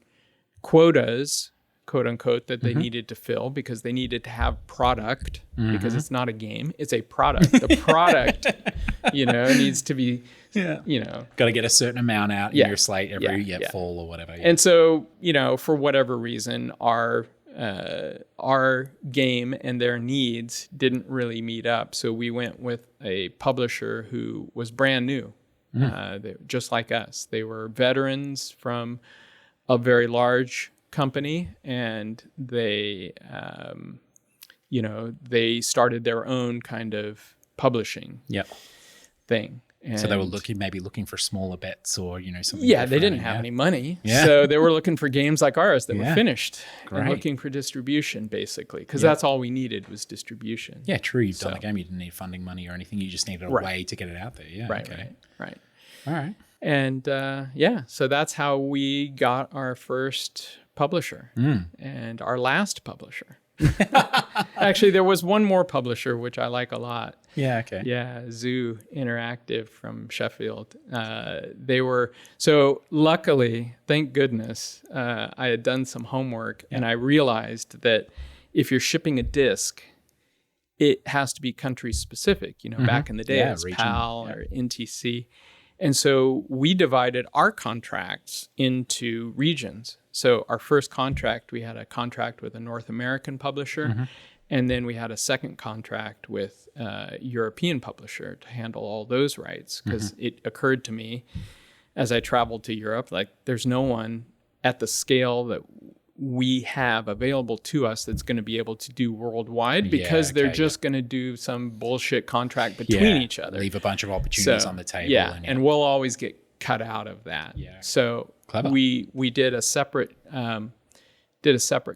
quotas, quote unquote, that they needed to fill because they needed to have product, because it's not a game, it's a product. The product, needs to be, got to get a certain amount out in your slate every fall or whatever. And so, for whatever reason, our game and their needs didn't really meet up. So we went with a publisher who was brand new, just like us. They were veterans from a very large company, and they, they started their own kind of publishing thing. And so they were looking for smaller bets, or something. Yeah, they didn't have any money, so they were looking for games like ours that were finished, and looking for distribution, basically, because that's all we needed was distribution. Yeah, true. You've done the game. You didn't need funding money or anything. You just needed a way to get it out there. Yeah. Right. All right. And so that's how we got our first publisher and our last publisher. Actually, there was one more publisher, which I like a lot. Yeah, okay. Yeah, Zoo Interactive from Sheffield. They were, so luckily, thank goodness, I had done some homework and I realized that if you're shipping a disc, it has to be country specific. Back in the day, it was PAL or NTC. And so we divided our contracts into regions. So our first contract, we had a contract with a North American publisher, and then we had a second contract with a European publisher to handle all those rights, because it occurred to me as I traveled to Europe, like there's no one at the scale that we have available to us that's going to be able to do worldwide, because they're just going to do some bullshit contract between each other. Leave a bunch of opportunities on the table. And we'll always get cut out of that. So we did a separate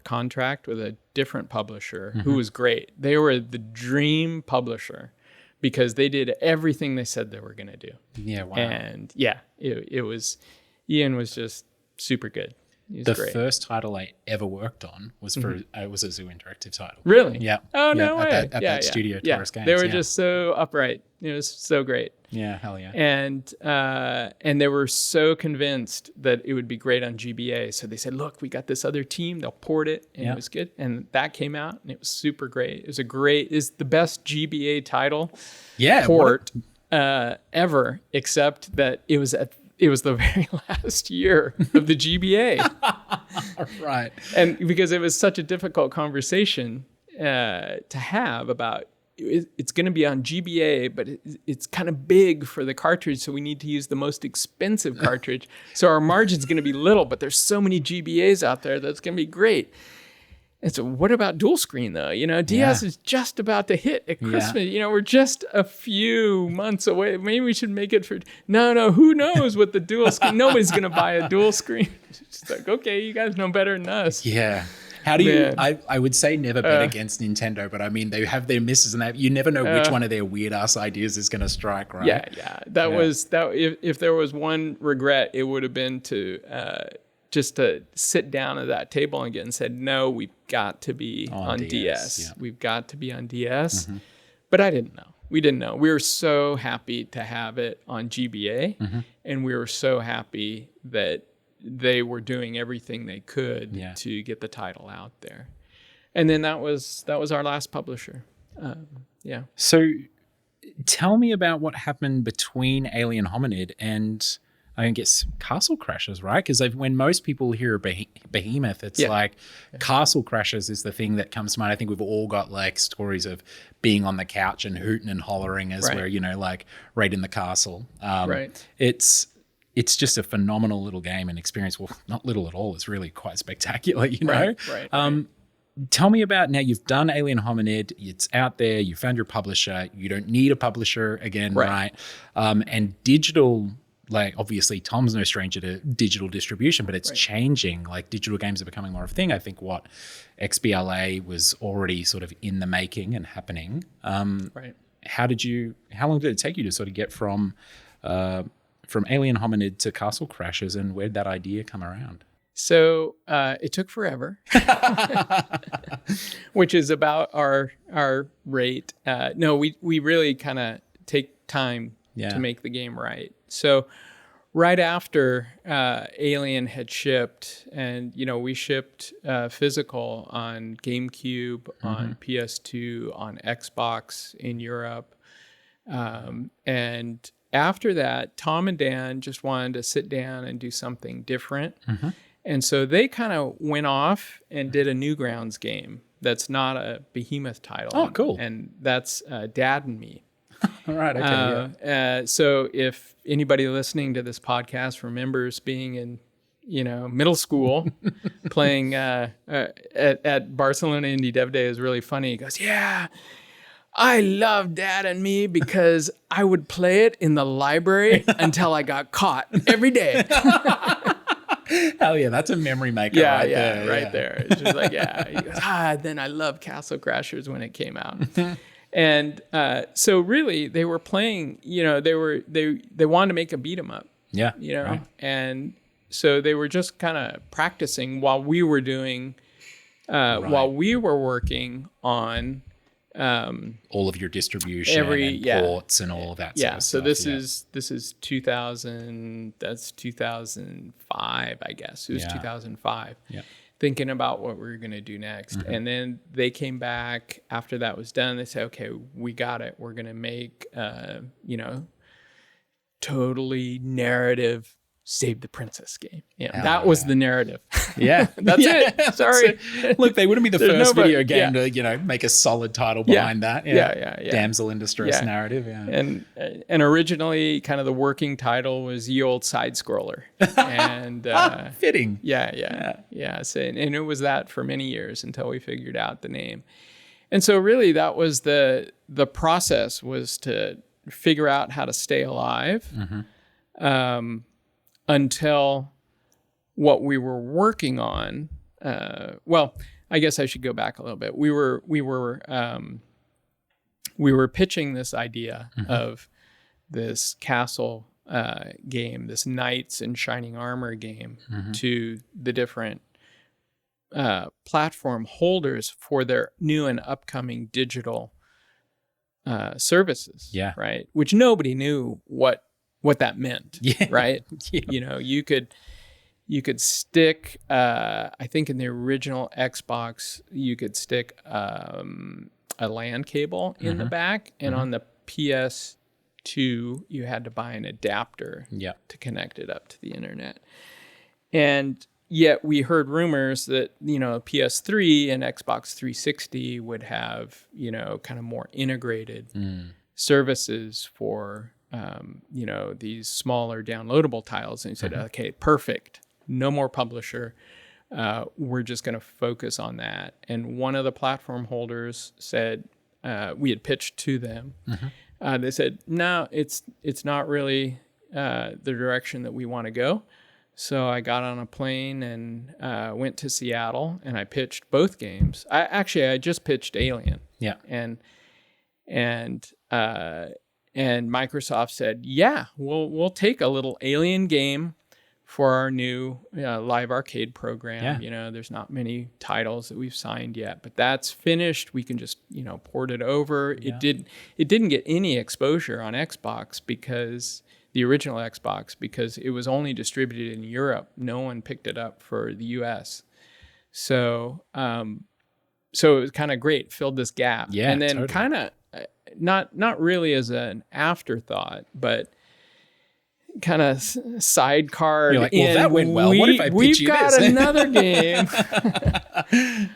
contract with a different publisher who was great. They were the dream publisher because they did everything they said they were going to do. Yeah, wow. And yeah, it was, Ian was just super good. The first title I ever worked on was for it was a Zoo Interactive title. Really? Yeah. Oh, no way. At that studio, Taurus Games. They were just so upright. It was so great. Yeah, hell yeah. And they were so convinced that it would be great on GBA. So they said, look, we got this other team. They'll port it. And it was good. And that came out and it was super great. It was it's the best GBA title port ever, except that it was the very last year of the GBA. Right. And because it was such a difficult conversation to have about, it's going to be on GBA, but it's kind of big for the cartridge, so we need to use the most expensive cartridge. So our margin's going to be little, but there's so many GBAs out there that's going to be great. And so what about dual screen, though? DS is just about to hit at Christmas. We're just a few months away. Maybe we should make it for... No, who knows what the dual screen... Nobody's going to buy a dual screen. It's like, okay, you guys know better than us. Yeah. How do you... I would say never bet against Nintendo, but I mean, they have their misses and you never know which one of their weird-ass ideas is going to strike, right? Yeah. That was... If there was one regret, it would have been to... just to sit down at that table and said, no, we've got to be on DS. Yeah. We've got to be on DS. But I didn't know. We didn't know. We were so happy to have it on GBA. And we were so happy that they were doing everything they could to get the title out there. And then that was our last publisher. So tell me about what happened between Alien Hominid and... I guess Castle Crashers, right? Because when most people hear a Behemoth, it's like Castle Crashers is the thing that comes to mind. I think we've all got like stories of being on the couch and hooting and hollering as we're, like right in the castle. It's just a phenomenal little game and experience. Well, not little at all. It's really quite spectacular, you know? Right. Tell me about, now you've done Alien Hominid, it's out there, you found your publisher, you don't need a publisher again, right? And digital... Like, obviously, Tom's no stranger to digital distribution, but it's changing. Like, digital games are becoming more of a thing. I think XBLA was already sort of in the making and happening. How long did it take you to sort of get from Alien Hominid to Castle Crashers, and where did that idea come around? So it took forever, which is about our rate. No, we really kind of take time to make the game right. So right after Alien had shipped, and we shipped physical on GameCube, on PS2, on Xbox in Europe, and after that, Tom and Dan just wanted to sit down and do something different, and so they kind of went off and did a Newgrounds game that's not a Behemoth title. Oh, cool! And that's Dad and Me. All right. Okay. So if anybody listening to this podcast remembers being in, middle school, playing at Barcelona Indie Dev Day is really funny. He goes, "Yeah, I love Dad and Me because I would play it in the library until I got caught every day." Hell yeah, that's a memory maker. Right there. It's just like, He goes, then I love Castle Crashers when it came out. And so really they were playing, they wanted to make a beat 'em up. And so they were just kind of practicing while we were doing, while we were working on all of your distribution and ports and all of that sort of so stuff. This is 2000, that's 2005, I guess. It was 2005. Thinking about what we were going to do next. And then they came back after that was done. They said, okay, we got it. We're going to make, totally narrative Save the Princess game. That was the narrative. That's it. Sorry. Look, they wouldn't be the first video game to, make a solid title behind that. Damsel in distress narrative. And originally kind of the working title was Ye Old Side Scroller. And fitting. So, and it was that for many years until we figured out the name. And so really that was the process, was to figure out how to stay alive. Until what we were working on, I guess I should go back a little bit. We were pitching this idea of this castle game, this knights in shining armor game, to the different platform holders for their new and upcoming digital services. Yeah. Right. Which nobody knew what that meant. Yeah. Right. Yeah. You know, you could stick, I think in the original Xbox, you could stick a LAN cable in the back, and on the PS2, you had to buy an adapter to connect it up to the internet. And yet we heard rumors that, you know, PS3 and Xbox 360 would have, you know, kind of more integrated services for, you know, these smaller downloadable titles. And he said, okay, perfect. No more publisher. We're just going to focus on that. And one of the platform holders said, we had pitched to them. They said, no, it's not really the direction that we want to go. So I got on a plane and went to Seattle, and I pitched both games. I just pitched Alien. Yeah. And Microsoft said, yeah, we'll take a little Alien game for our new live arcade program. Yeah. You know, there's not many titles that we've signed yet, but that's finished. We can just, you know, port it over. Yeah. It didn't get any exposure on Xbox because the original Xbox, because it was only distributed in Europe. No one picked it up for the US. So it was kind of great, filled this gap. Yeah, and then totally. kind of not really as an afterthought, but kind of sidecar. You're like, well, that went well. What if I pitch we've you got this? another game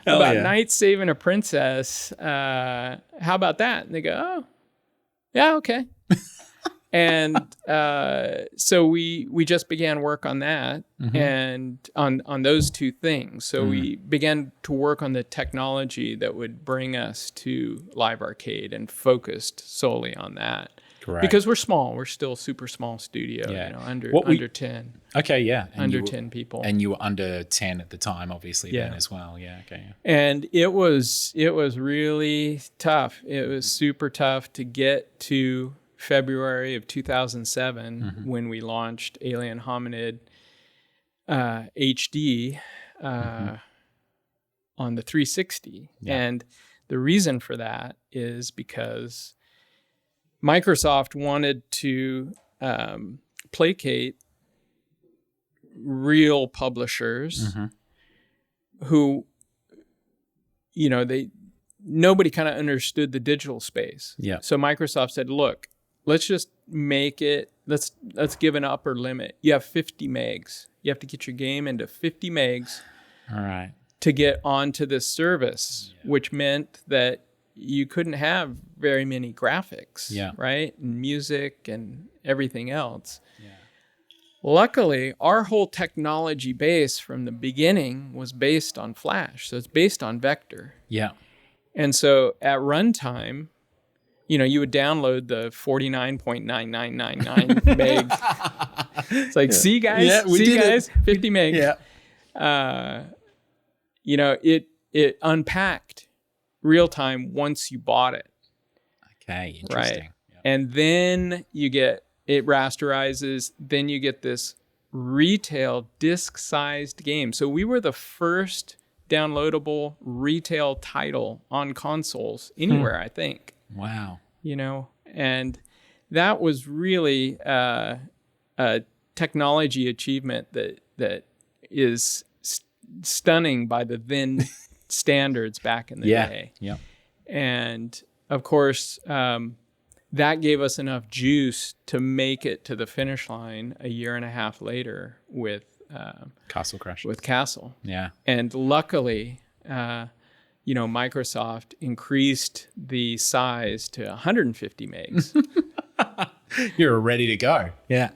about yeah. knights saving a princess. How about that? And they go, oh, yeah, okay. And so we just began work on that and on those two things. So we began to work on the technology that would bring us to live arcade and focused solely on that. Correct. Because we're small. We're still super small studio, Yeah. you know, under 10. Okay, yeah. And Under you were- 10 people. And you were under 10 at the time, obviously, Yeah. then as well. Yeah, okay. Yeah. And it was really tough. It was super tough to get to February of 2007 when we launched Alien Hominid HD on the 360. Yeah. And the reason for that is because Microsoft wanted to placate real publishers who, you know, nobody kind of understood the digital space. Yeah. So Microsoft said, look, let's just make it, let's give an upper limit. You have 50 megs. You have to get your game into 50 megs All right. to get onto this service, which meant that you couldn't have very many graphics, right? And music and everything else. Yeah. Luckily, our whole technology base from the beginning was based on Flash. So it's based on vector. Yeah. And so at runtime, you know, you would download the 49.9999 meg. It's like, see guys, Yeah, we did it. 50 meg. Yeah. You know, it unpacked real time once you bought it. Okay, interesting. Right. Yep. And then it rasterizes, then you get this retail disc-sized game. So we were the first downloadable retail title on consoles anywhere, I think. Wow. You know, and that was really a technology achievement that is stunning by the then standards back in the day. Yeah. And of course, that gave us enough juice to make it to the finish line a year and a half later with Castle Crash. With Castle. Yeah. And luckily, you know, Microsoft increased the size to 150 megs. You're ready to go. Yeah.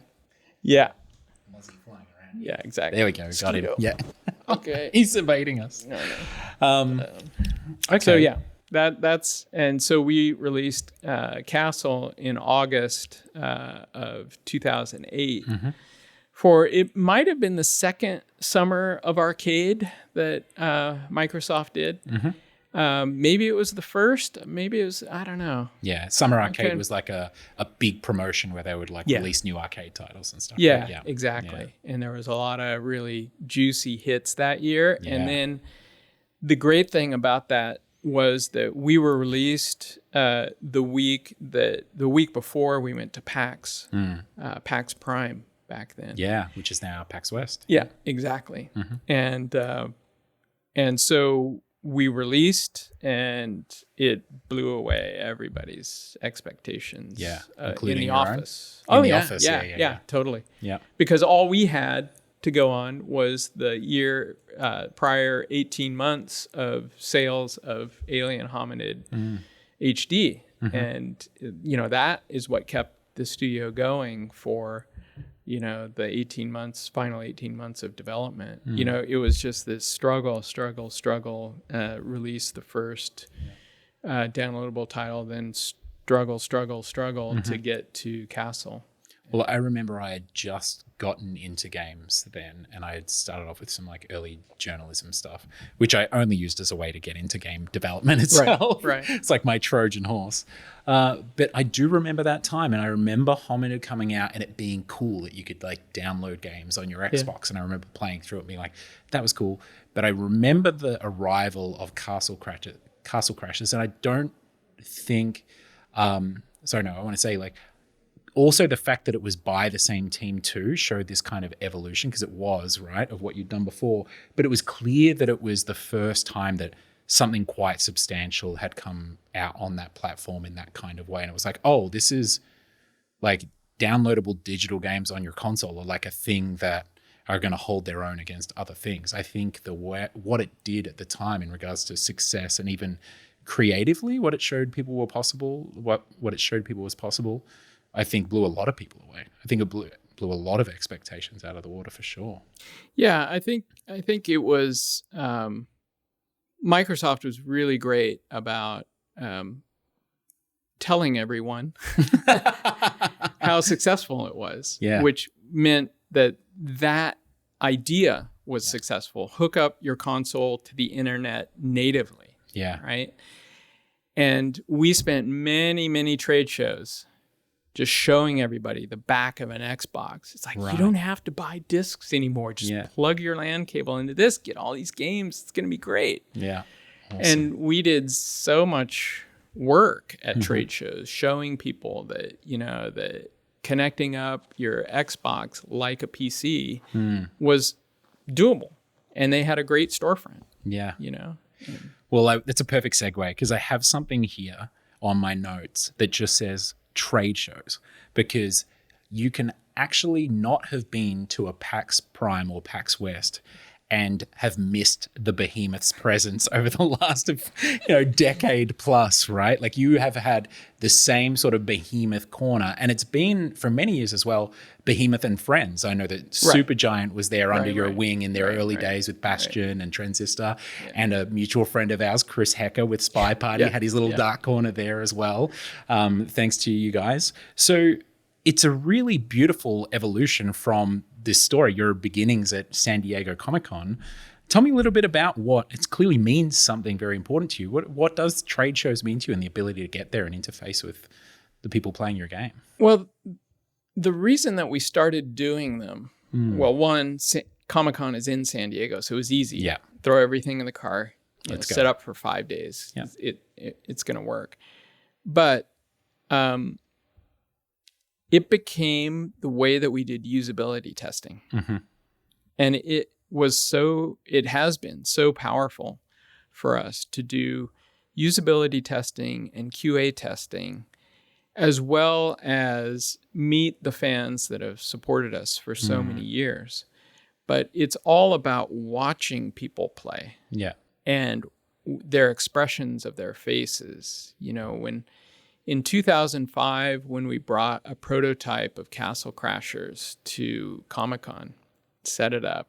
Yeah. Was he flying around? Yeah, exactly. There we go. Got him. Yeah. Okay. He's evading us. No. Okay. So yeah, that's and so we released Castle in August of 2008 it might have been the second summer of arcade that Microsoft did. Maybe it was the first. Maybe it was, I don't know. Yeah, Summer Arcade was like a big promotion where they would release new arcade titles and stuff. Yeah, right? Yeah, exactly. Yeah. And there was a lot of really juicy hits that year. Yeah. And then the great thing about that was that we were released the week before we went to PAX, PAX Prime back then. Yeah, which is now PAX West. Yeah, exactly. And so we released, and it blew away everybody's expectations. Yeah, in the office. In the office. Yeah, totally. Yeah, because all we had to go on was the year prior 18 months of sales of Alien Hominid HD. And, that is what kept the studio going for, the final 18 months of development. It was just this struggle, release the first downloadable title, then struggle to get to Castle. Well, I remember I had just gotten into games then, and I had started off with some early journalism stuff, which I only used as a way to get into game development itself. Right. It's like my Trojan horse. But I do remember that time, and I remember Hominid coming out and it being cool that you could download games on your Xbox. And I remember playing through it and being like, that was cool. But I remember the arrival of Castle Crashers, and I don't think, I want to say also the fact that it was by the same team too showed this kind of evolution, because it was, right, of what you'd done before. But it was clear that it was the first time that something quite substantial had come out on that platform in that kind of way. And it was like, oh, this is downloadable digital games on your console are a thing that are going to hold their own against other things. I think what it did at the time in regards to success, and even creatively what it showed people was possible, I think blew a lot of people away. I think it blew a lot of expectations out of the water for sure. Yeah, I think it was Microsoft was really great about telling everyone how successful it was. Yeah. Which meant that idea was successful. Hook up your console to the internet natively. Yeah. Right. And we spent many, many trade shows just showing everybody the back of an Xbox. It's like, you don't have to buy discs anymore. Just plug your LAN cable into this, get all these games. It's going to be great. Yeah. Awesome. And we did so much work at trade shows, showing people that, that connecting up your Xbox like a PC was doable. And they had a great storefront. Yeah. And, well, that's a perfect segue, because I have something here on my notes that just says trade shows, because you can actually not have been to a PAX Prime or PAX West and have missed the Behemoth's presence over the last decade plus, right? You have had the same sort of Behemoth corner, and it's been for many years as well, Behemoth and Friends. I know that Supergiant was there under your wing in their early days with Bastion and Transistor, and a mutual friend of ours, Chris Hecker with Spy Party, had his little dark corner there as well, thanks to you guys. So it's a really beautiful evolution from this story, your beginnings at San Diego Comic-Con. Tell me a little bit about what it clearly means something very important to you. What does trade shows mean to you, and the ability to get there and interface with the people playing your game? Well, the reason that we started doing them, one, Comic-Con is in San Diego, so it was easy. Yeah. Throw everything in the car, set up for 5 days. Yeah. It's going to work. But it became the way that we did usability testing. And it has been so powerful for us to do usability testing and QA testing, as well as meet the fans that have supported us for so many years. But it's all about watching people play. Yeah. And their expressions of their faces. In 2005, when we brought a prototype of Castle Crashers to Comic-Con, set it up.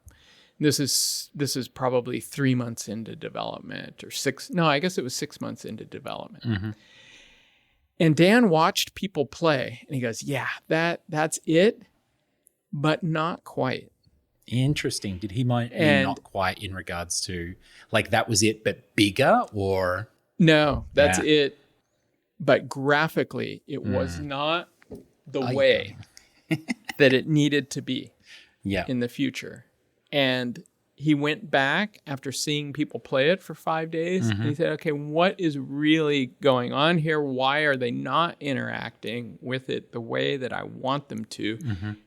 This is probably 3 months into development, or 6. No, I guess it was 6 months into development. And Dan watched people play, and he goes, "Yeah, that's it. but not quite. Interesting. Did he mean not quite in regards to like that was it, but bigger, or? No, that's it. But graphically, it was not the way that it needed to be in the future. And he went back after seeing people play it for 5 days. And he said, okay, what is really going on here? Why are they not interacting with it the way that I want them to?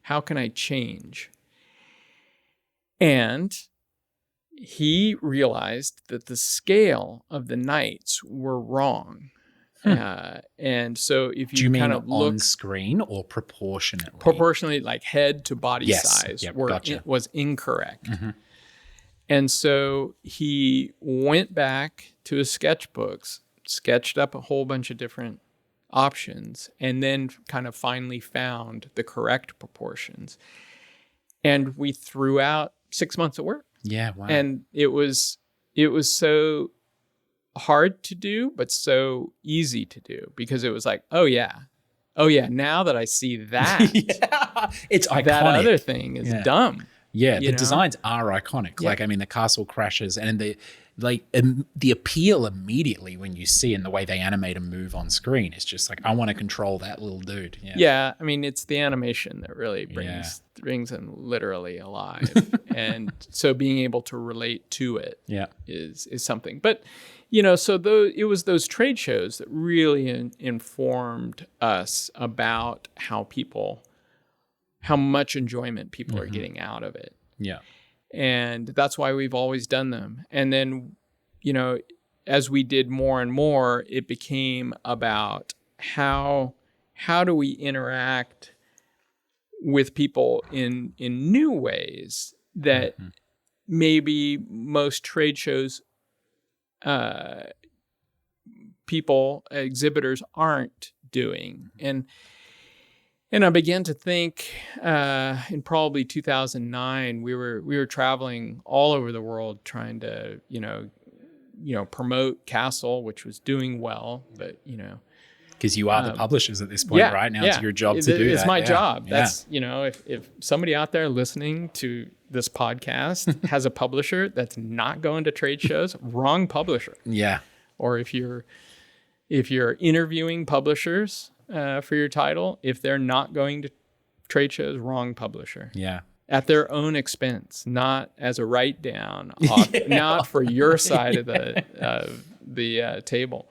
How can I change? And he realized that the scale of the knights were wrong. And so if you kind of look on screen or proportionally, like head to body size, was incorrect. And so he went back to his sketchbooks, sketched up a whole bunch of different options, and then kind of finally found the correct proportions. And we threw out 6 months of work. Yeah, wow. And it was so hard to do, but so easy to do, because it was like, oh yeah, now that I see that, it's iconic. That other thing is dumb. Yeah, the designs are iconic. Like, I mean, the castle crashes and the appeal immediately when you see in the way they animate and move on screen. It's just like, I want to control that little dude. Yeah, I mean, it's the animation that really brings him literally alive. And so being able to relate to it is something. But, so it was those trade shows that really informed us about how much enjoyment people are getting out of it. Yeah. And that's why we've always done them. And then, as we did more and more, it became about how do we interact with people in new ways that maybe most trade shows exhibitors aren't doing. And I began to think in probably 2009, we were traveling all over the world trying to, promote Castle, which was doing well, but, because you are the publishers at this point, right? Now it's your job to do that. It's my job. That's, if somebody out there listening to this podcast has a publisher that's not going to trade shows, wrong publisher. Yeah. Or if you're interviewing publishers for your title, if they're not going to trade shows, wrong publisher. Yeah. At their own expense, not as a write down, not for your side of the table.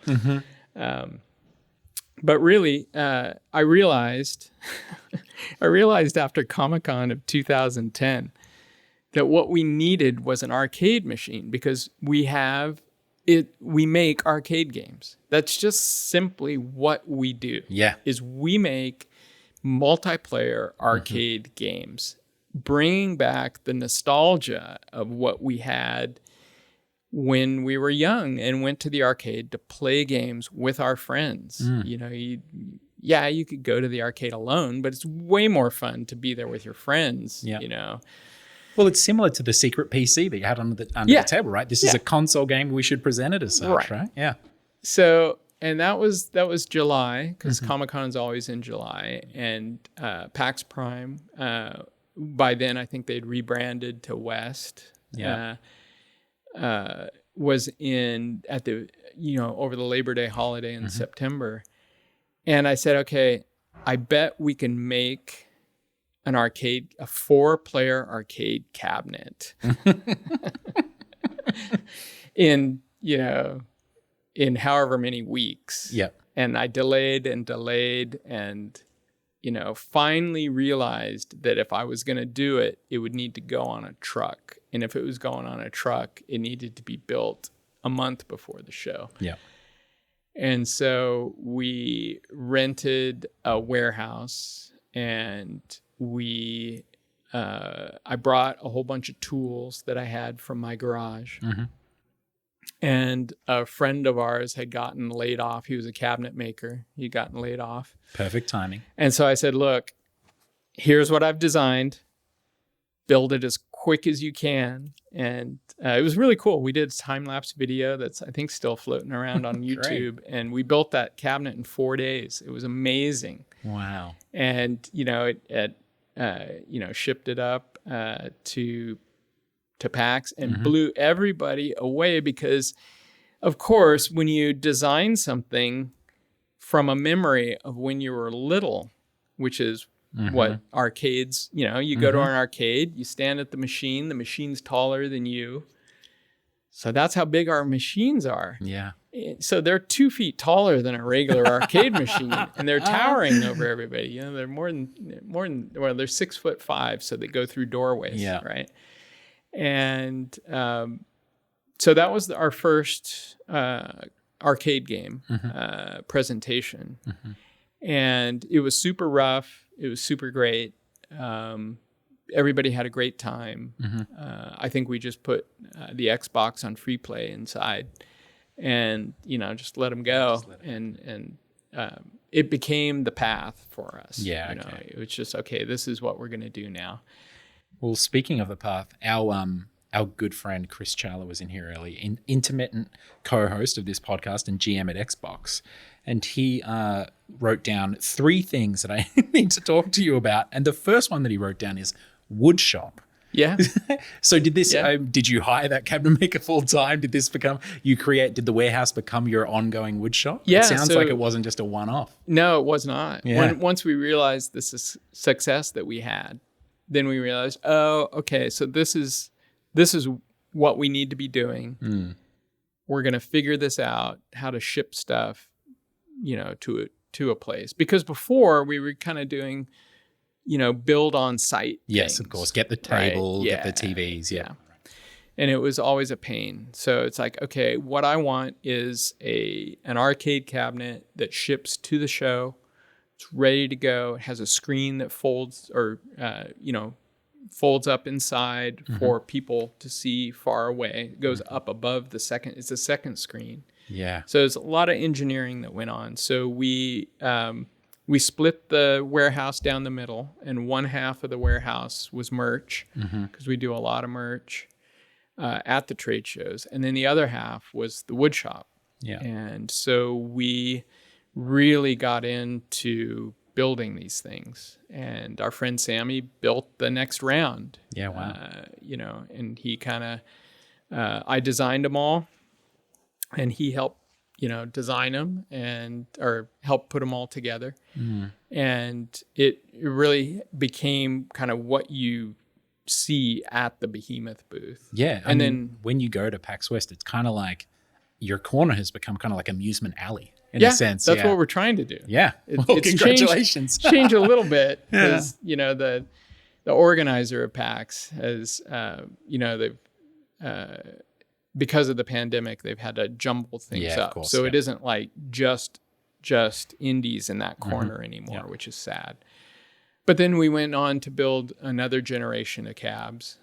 But really, I realized after Comic-Con of 2010 that what we needed was an arcade machine, because we make arcade games. That's just simply what we do. Yeah. Is we make multiplayer arcade games, bringing back the nostalgia of what we had when we were young and went to the arcade to play games with our friends. You could go to the arcade alone, but it's way more fun to be there with your friends, Well, it's similar to the secret PC that you had under the table, right? This is a console game. We should present it as such, right? Yeah. So, and that was July, because Comic-Con is always in July, and PAX Prime, by then I think they'd rebranded to West. Yeah. Was over the Labor Day holiday in September. And I said, okay, I bet we can make a 4-player arcade cabinet in however many weeks. Yeah. And I delayed and finally realized that if I was going to do it, it would need to go on a truck. And if it was going on a truck, it needed to be built a month before the show. Yeah. And so we rented a warehouse, and I brought a whole bunch of tools that I had from my garage. And a friend of ours had gotten laid off. He was a cabinet maker. He'd gotten laid off. Perfect timing. And so I said, look, here's what I've designed. Build it as quick as you can. And it was really cool. We did a time-lapse video that's, I think, still floating around on YouTube. And we built that cabinet in 4 days. It was amazing. Wow. And, shipped it up to PAX and blew everybody away because, of course, when you design something from a memory of when you were little, which is what arcades, you go to an arcade, you stand at the machine's taller than you. So that's how big our machines are. Yeah. So they're 2 feet taller than a regular arcade machine, and they're towering over everybody. They're more than well, they're 6'5", so they go through doorways, right? And so that was our first arcade game presentation, and it was super rough. It was super great. Everybody had a great time. I think we just put the Xbox on free play inside, and just let them go, and it became the path for us. Yeah, okay. It was just this is what we're gonna do now. Well, speaking of the path, our good friend Chris Charler was in here early, intermittent co-host of this podcast and GM at Xbox, and he wrote down 3 things that I need to talk to you about. And the first one that he wrote down is wood shop. Yeah. So did this? Did you hire that cabinet maker full time? Did this become Did the warehouse become your ongoing wood shop? Yeah. It sounds like it wasn't just a one-off. No, it was not. Yeah. Once we realized this success that we had, then we realized, so this is what we need to be doing. We're going to figure this out, how to ship stuff, to a place. Because before we were kind of doing, build on site. Yes, things, of course. Get the table, right? get the TVs. Yeah. And it was always a pain. So it's like, okay, what I want is an arcade cabinet that ships to the show. It's ready to go. It has a screen that folds folds up inside for people to see far away. It goes up above the second. It's a second screen. Yeah. So there's a lot of engineering that went on. So we split the warehouse down the middle, and one half of the warehouse was merch because we do a lot of merch at the trade shows, and then the other half was the wood shop. Yeah. And so we really got into building these things, and our friend Sammy built the next round. Yeah. Wow. And he kind of I designed them all, and he helped design them or help put them all together. And it really became kind of what you see at the Behemoth booth. Yeah. And then when you go to PAX West, it's kind of like your corner has become kind of like amusement alley in a sense. That's what we're trying to do. Yeah. It's congratulations. changed a little bit because, the organizer of PAX has, they've, because of the pandemic, they've had to jumble things up. Course, so it isn't like just indies in that corner anymore, which is sad. But then we went on to build another generation of cabs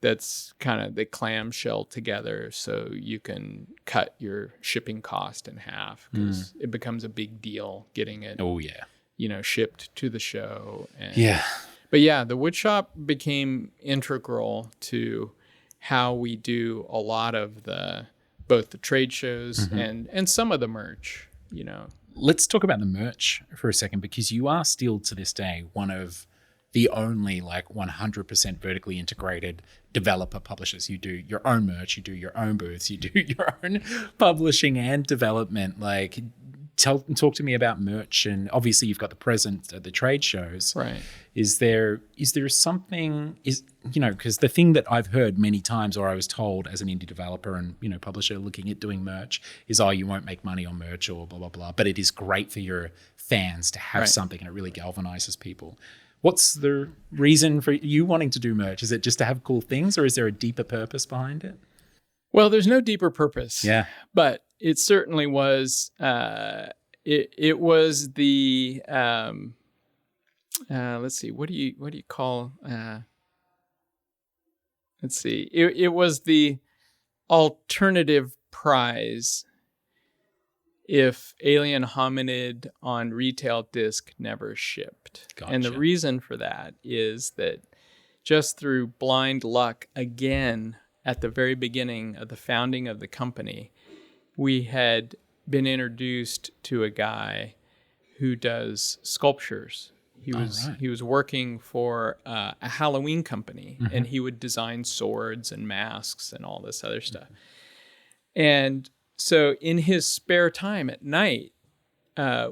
that's kind of the clamshell together, so you can cut your shipping cost in half because it becomes a big deal getting it. Oh yeah. Shipped to the show. But the wood shop became integral to how we do a lot of both the trade shows and some of the merch, Let's talk about the merch for a second, because you are still to this day one of the only 100% vertically integrated developer publishers. You do your own merch, you do your own booths, you do your own publishing and development. Talk to me about merch, and obviously you've got the presence at the trade shows. Right. Is there something, because the thing that I've heard many times, or I was told as an indie developer and, publisher looking at doing merch is, you won't make money on merch or blah, blah, blah. But it is great for your fans to have something, and it really galvanizes people. What's the reason for you wanting to do merch? Is it just to have cool things, or is there a deeper purpose behind it? Well, there's no deeper purpose. Yeah. But it certainly was, it was the, let's see, what do you call, let's see, it was the alternative prize if Alien Hominid on retail disc never shipped. Gotcha. And the reason for that is that just through blind luck, again, at the very beginning of the founding of the company, we had been introduced to a guy who does sculptures He was working for a Halloween company, and he would design swords and masks and all this other stuff. And so in his spare time at night,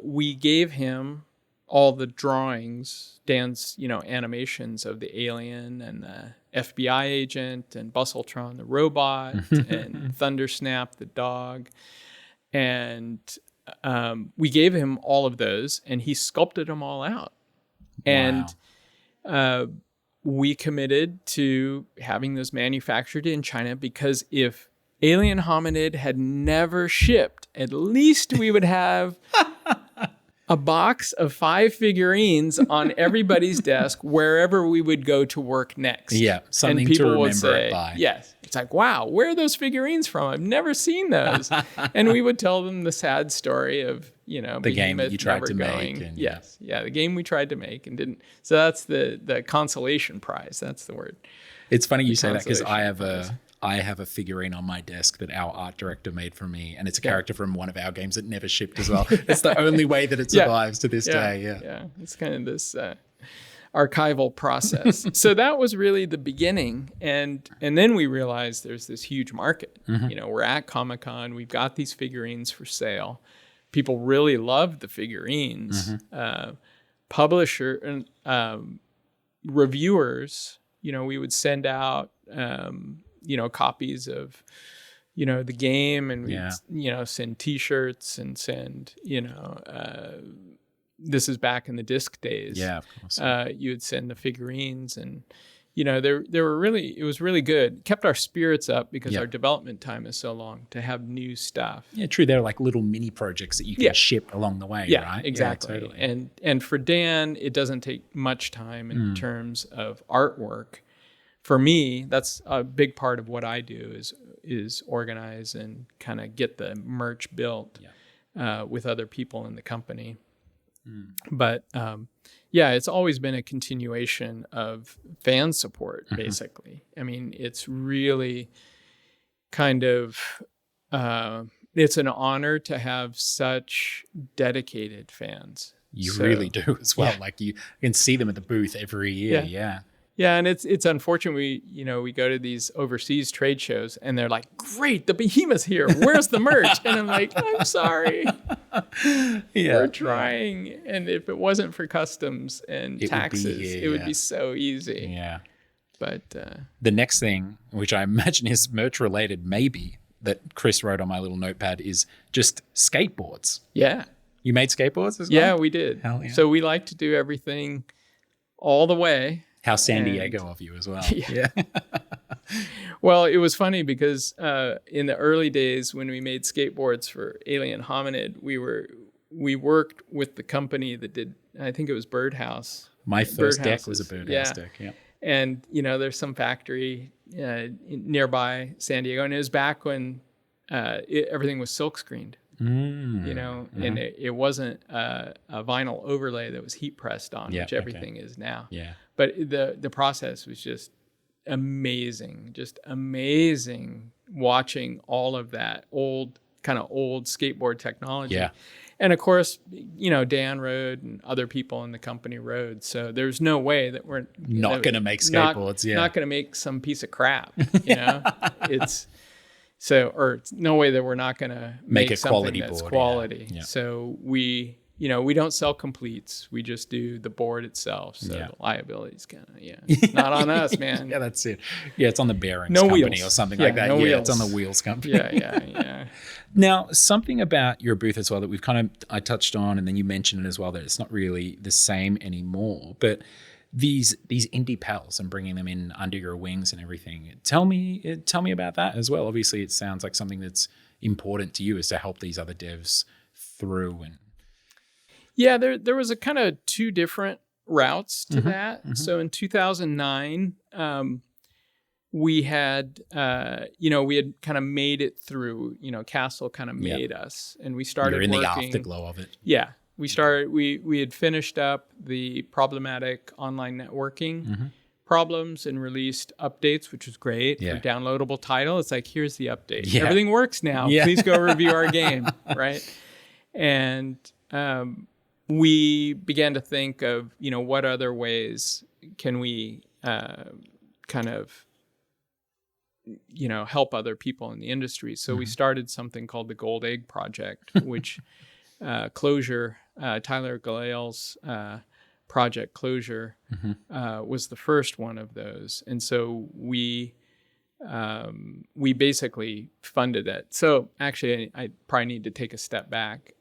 we gave him all the drawings, Dan's, animations of the alien and the FBI agent and Bustletron, the robot, and Thundersnap, the dog. And we gave him all of those, and he sculpted them all out. And we committed to having those manufactured in China, because if Alien Hominid had never shipped, at least we would have a box of 5 figurines on everybody's desk wherever we would go to work next. Yeah, something and people to remember would say, it by. Yes. It's like, wow, where are those figurines from? I've never seen those. And we would tell them the sad story of, the game that you tried to make. And, yes. Yeah, the game we tried to make and didn't. So that's the consolation prize. That's the word. It's funny you say that, because I have a figurine on my desk that our art director made for me, and it's a character from one of our games that never shipped as well. It's the only way that it survives to this day. Yeah, it's kind of this archival process. So that was really the beginning, and then we realized there's this huge market. We're at Comic-Con, we've got these figurines for sale. People really loved the figurines. Publisher and reviewers, we would send out copies of, the game, and we'd, send T-shirts and send, this is back in the disc days. Yeah, of course. You would send the figurines, and, it was really good. Kept our spirits up, because our development time is so long to have new stuff. Yeah, true. They're like little mini projects that you can ship along the way, right? Exactly. Yeah, totally. And for Dan, it doesn't take much time in terms of artwork. For me, that's a big part of what I do is organize and kind of get the merch built with other people in the company. But it's always been a continuation of fan support, basically. I mean, it's really kind of, it's an honor to have such dedicated fans. You really do as well. Like you can see them at the booth every year. Yeah. Yeah, and it's unfortunate we go to these overseas trade shows, and they're like, "Great, the Behemoth's here. Where's the merch?" And I'm like, "I'm sorry, we're trying." And if it wasn't for customs and taxes, it would be so easy. Yeah, but the next thing, which I imagine is merch related, maybe that Chris wrote on my little notepad, is just skateboards. Yeah, you made skateboards as well? Yeah, we did. Hell yeah. So we like to do everything all the way. How San Diego of you as well. Yeah. Well, it was funny because in the early days when we made skateboards for Alien Hominid, we worked with the company that did, I think it was Birdhouse. My first deck was a Birdhouse deck, yeah. And, there's some factory nearby San Diego, and it was back when everything was silk screened. And it wasn't a vinyl overlay that was heat pressed on, which everything is now. Yeah. But the process was just amazing watching all of that old skateboard technology. Yeah. And of course, Dan rode and other people in the company rode. So there's no way that we're not going to make skateboards. Not going to make some piece of crap. It's no way that we're not going to make a quality that's board. Quality. Yeah. So we don't sell completes. We just do the board itself. So the liability is kind of, it's not on us, man. Yeah, that's it. Yeah, it's on the bearings company wheels. Or something like that. It's on the wheels company. Yeah. Now, something about your booth as well that I touched on, and then you mentioned it as well, that it's not really the same anymore, but these indie pals and bringing them in under your wings and everything. Tell me about that as well. Obviously, it sounds like something that's important to you, is to help these other devs through. And yeah, there was a kind of two different routes to that. Mm-hmm. So in 2009, we had kind of made it through. Castle kind of made us, and we started. You're in working, the afterglow of it. Yeah. We had finished up the problematic online networking problems and released updates, which was great for downloadable title. It's like, here's the update. Yeah. Everything works now. Yeah. Please go review our game. Right. And we began to think of, what other ways can we kind of, help other people in the industry. So we started something called the Gold Egg Project, which Closure, Tyler Galeal's project Closure was the first one of those. And so we basically funded it. So actually, I probably need to take a step back.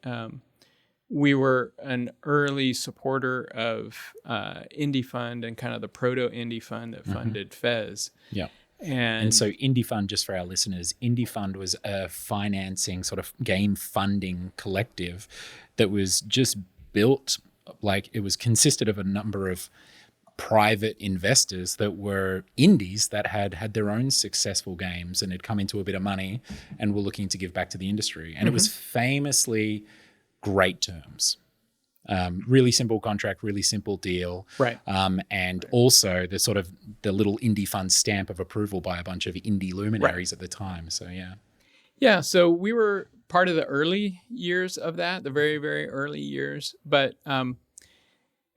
We were an early supporter of Indie Fund and kind of the proto Indie Fund that funded Fez. Yeah. And so Indie Fund, just for our listeners, Indie Fund was a financing sort of game funding collective that was just built, like it was consisted of a number of private investors that were indies that had their own successful games and had come into a bit of money and were looking to give back to the industry. And it was famously great terms. Really simple contract, really simple deal. Right. And also the sort of the little Indie Fund stamp of approval by a bunch of indie luminaries at the time. So, yeah. Yeah. So we were part of the early years of that, the very, very early years. But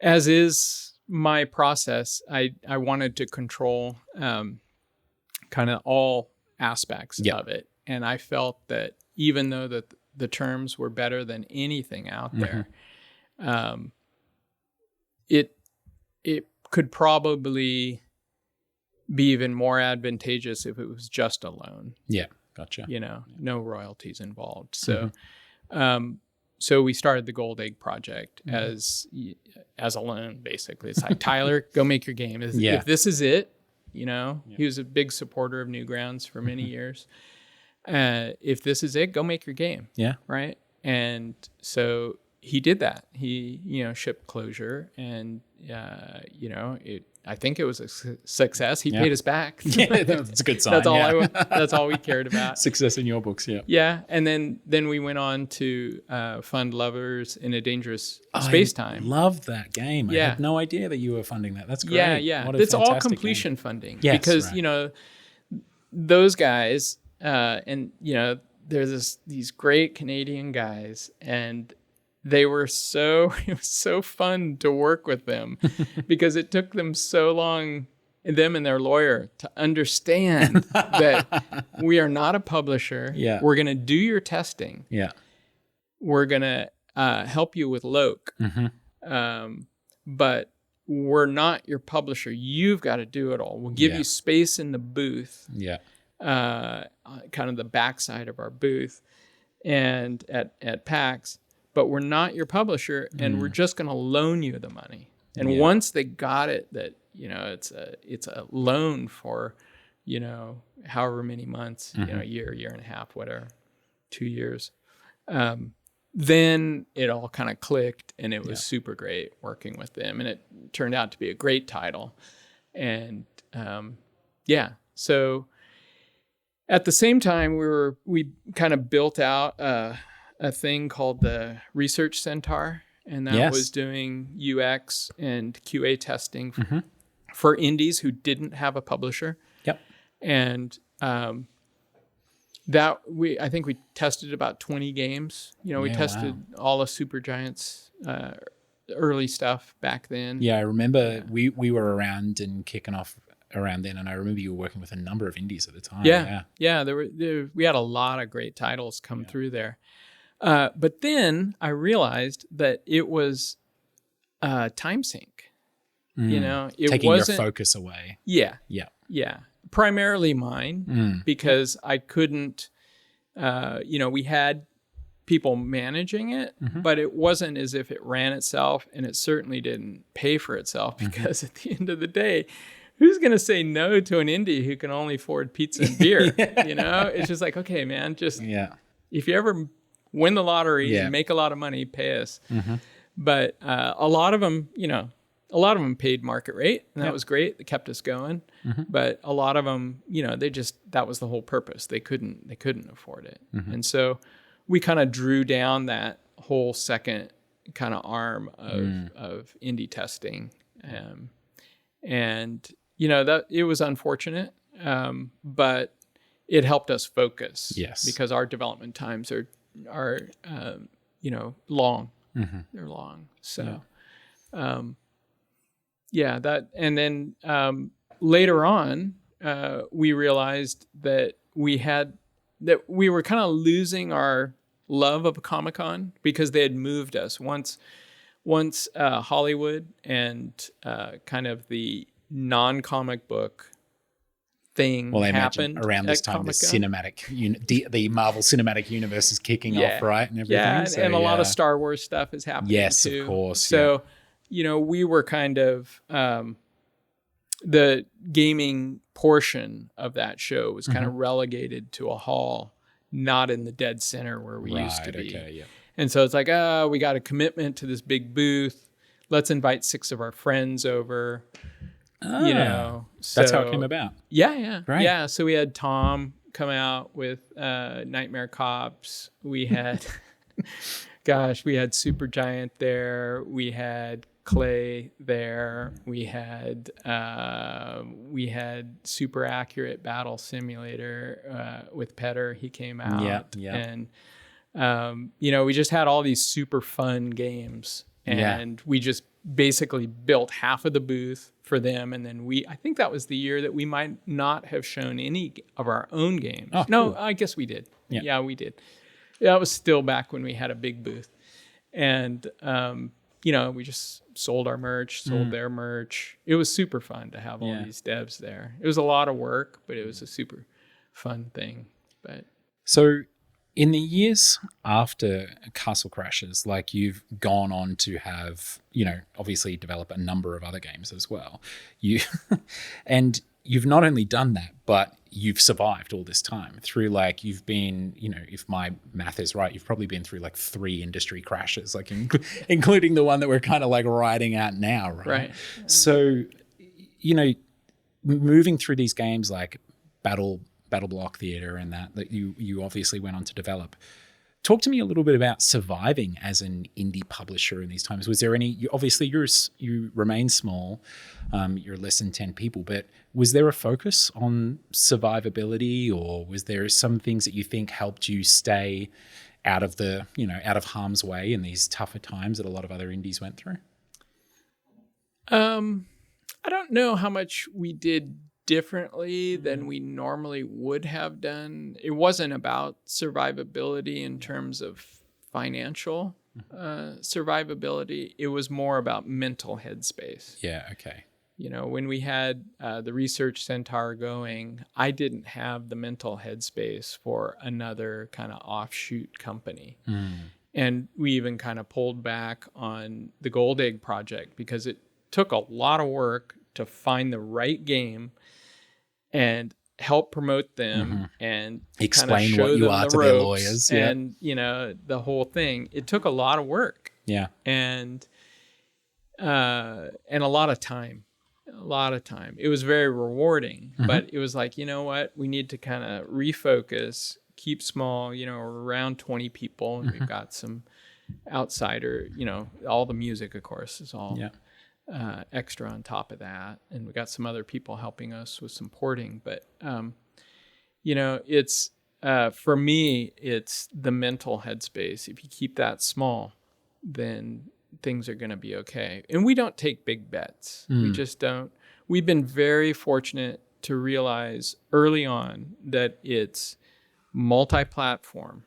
as is my process, I wanted to control kind of all aspects of it. And I felt that even though that the terms were better than anything out there, it could probably be even more advantageous if it was just a loan. Yeah, gotcha. No royalties involved. So, so we started the Gold Egg Project as a loan, basically. It's like, Tyler, go make your game. If this is it, he was a big supporter of Newgrounds for many years. If this is it, go make your game. Yeah. Right. And so he did that. He, shipped Closure, and, I think it was a success. He paid us back. Yeah, that's a good sign. That's all we cared about. Success in your books, yeah. Yeah, and then we went on to fund Lovers in a Dangerous Space-Time. I love that game. Yeah. I had no idea that you were funding that. That's great. Yeah. It's all completion funding. Yes, because, right. those guys, and, there's these great Canadian guys, and it was so fun to work with them because it took them so long, them and their lawyer, to understand that we are not a publisher. Yeah. We're going to do your testing. Yeah. We're going to help you with LOC. But we're not your publisher. You've got to do it all. We'll give you space in the booth. Yeah. Kind of the backside of our booth and at PAX. But we're not your publisher, and we're just going to loan you the money. And once they got it, that it's a loan for however many months, a year and a half, whatever, 2 years. Then it all kind of clicked, and it was super great working with them, and it turned out to be a great title. And so at the same time, we kind of built out a thing called the Research Centaur, and that was doing UX and QA testing for indies who didn't have a publisher. Yep. And I think we tested about 20 games. We tested all of Supergiant's early stuff back then. Yeah, I remember we were around and kicking off around then, and I remember you were working with a number of indies at the time. Yeah. We had a lot of great titles come through there. But then I realized that it was time sink. It taking wasn't your focus away. Yeah. Primarily mine, because I couldn't. We had people managing it, but it wasn't as if it ran itself, and it certainly didn't pay for itself, because at the end of the day, who's going to say no to an indie who can only afford pizza and beer? It's just like, okay, man, if you ever win the lottery and make a lot of money, pay us. But a lot of them, paid market rate, and that was great. They kept us going. But a lot of them, that was the whole purpose. They couldn't afford it. And so we kind of drew down that whole second kind of arm of indie testing. And that it was unfortunate, but it helped us focus. Yes. Because our development times are long. They're long. So, that, and then later on, we realized that we were kind of losing our love of Comic-Con because they had moved us once Hollywood and kind of the non-comic book thing happened around this time. The Marvel Cinematic Universe is kicking off, right, and everything. And a lot of Star Wars stuff is happening. Yes, too. Of course. So, we were kind of the gaming portion of that show was kind of relegated to a hall, not in the dead center where we used to be. Okay, yeah. And so it's like, we got a commitment to this big booth. Let's invite 6 of our friends over. That's how it came about. Yeah. Right. Yeah. So we had Tom come out with Nightmare Cops. We had, we had Supergiant there. We had Clay there. We had Super Accurate Battle Simulator with Petter. He came out. Yeah. And we just had all these super fun games, and we just basically built half of the booth for them. And then I think that was the year that we might not have shown any of our own games. Oh, no, cool. I guess we did. Yeah, we did. That was still back when we had a big booth. And, we just sold our merch, sold their merch. It was super fun to have all these devs there. It was a lot of work, but it was a super fun thing. But so in the years after Castle Crashers, like, you've gone on to have, obviously develop a number of other games as well. And you've not only done that, but you've survived all this time through, like, you've been, if my math is right, you've probably been through like 3 industry crashes, like including the one that we're kind of like riding out now, right? Right. So, moving through these games like Battle Block Theater and that you obviously went on to develop. Talk to me a little bit about surviving as an indie publisher in these times. Was there any? You remain small, you're less than 10 people, but was there a focus on survivability, or was there some things that you think helped you stay out of harm's way in these tougher times that a lot of other indies went through? I don't know how much we did differently than we normally would have done. It wasn't about survivability in terms of financial survivability. It was more about mental headspace. Yeah, okay. When we had the Research Centaur going, I didn't have the mental headspace for another kind of offshoot company. And we even kind of pulled back on the Gold Egg project because it took a lot of work to find the right game and help promote them and explain what you are to their lawyers. Yeah. And, the whole thing, it took a lot of work. Yeah. And a lot of time. It was very rewarding, but it was like, you know what? We need to kind of refocus, keep small, we're around 20 people, and we've got some outsider, all the music, of course, is all extra on top of that. And we got some other people helping us with some porting. But, it's, for me, it's the mental headspace. If you keep that small, then things are going to be okay. And we don't take big bets. We just don't. We've been very fortunate to realize early on that it's multi-platform,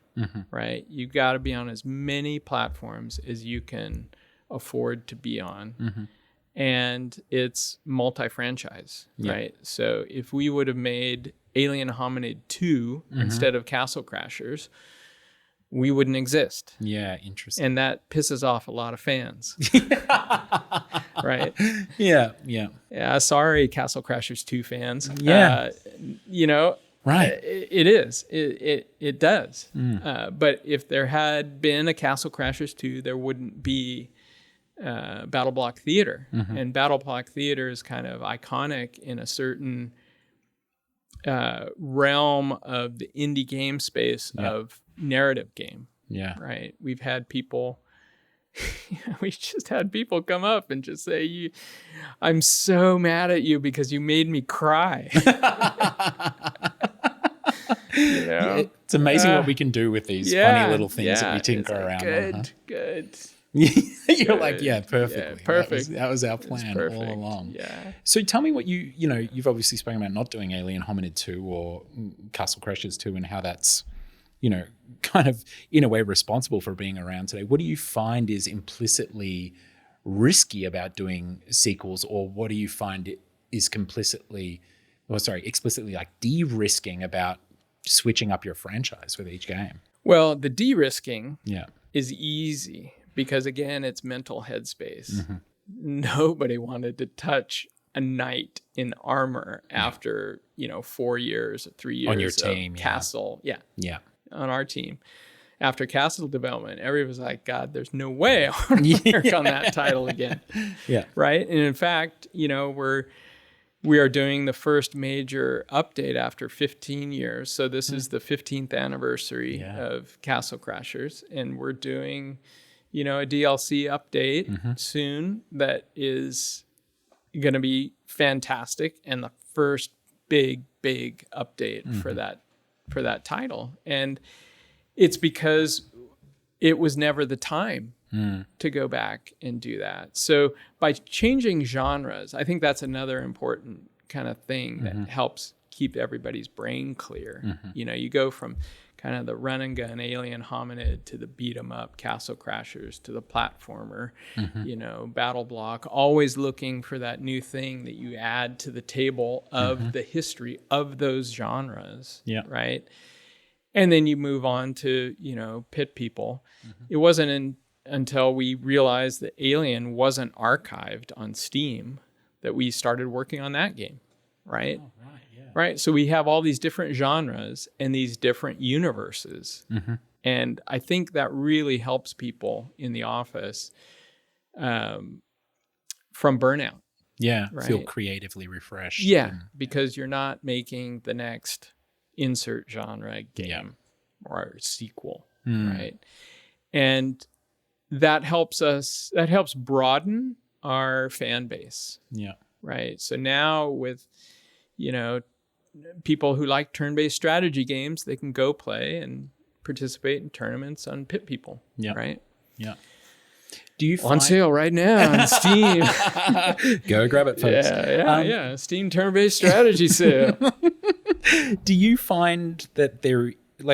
right? You got to be on as many platforms as you can afford to be on. And it's multi-franchise, right? So if we would have made Alien Hominid 2 instead of Castle Crashers, we wouldn't exist. Yeah, interesting. And that pisses off a lot of fans. Right? Yeah. Yeah, sorry, Castle Crashers 2 fans. Yeah. Right. It is. It does. But if there had been a Castle Crashers 2, there wouldn't be Battle Block Theater. And Battle Block Theater is kind of iconic in a certain realm of the indie game space of narrative game. Yeah. Right. We've had people, we just had people come up and just say, I'm so mad at you because you made me cry. It's amazing what we can do with these funny little things that we tinker around on. Good. You're like, yeah, perfectly. Yeah, perfect. That was our plan all along. Yeah. So tell me what you've obviously spoken about not doing Alien Hominid 2 or Castle Crashers 2 and how that's, kind of in a way responsible for being around today. What do you find is implicitly risky about doing sequels, or what do you find is explicitly like de-risking about switching up your franchise with each game? Well, the de-risking is easy because, again, it's mental headspace. Mm-hmm. Nobody wanted to touch a knight in armor after 4 years or 3 years on your team, Castle. Yeah. On our team. After Castle development, everybody was like, God, there's no way I want to work on that title again. Yeah. Right? And in fact, we are doing the first major update after 15 years. So this is the 15th anniversary of Castle Crashers. And we're doing, a DLC update soon that is going to be fantastic. And the first big update for that title. And it's because it was never the time to go back and do that. So by changing genres, I think that's another important kind of thing that helps keep everybody's brain clear. You go from kind of the run and gun Alien Hominid to the beat 'em up Castle Crashers to the platformer, battle block, always looking for that new thing that you add to the table of the history of those genres, right? And then you move on to, Pit People. It wasn't until we realized that Alien wasn't archived on Steam that we started working on that game, right? Oh, right, yeah. Right. So we have all these different genres and these different universes. And I think that really helps people in the office from burnout. Yeah. Right? Feel creatively refreshed. Yeah. Because you're not making the next insert genre game or sequel, right? And that helps broaden our fan base. Yeah. Right. So now with, people who like turn-based strategy games, they can go play and participate in tournaments on Pit People. Yeah. Right. Yeah. Do you on sale right now on Steam? Go grab it, folks. Yeah. Steam turn-based strategy sale. Do you find that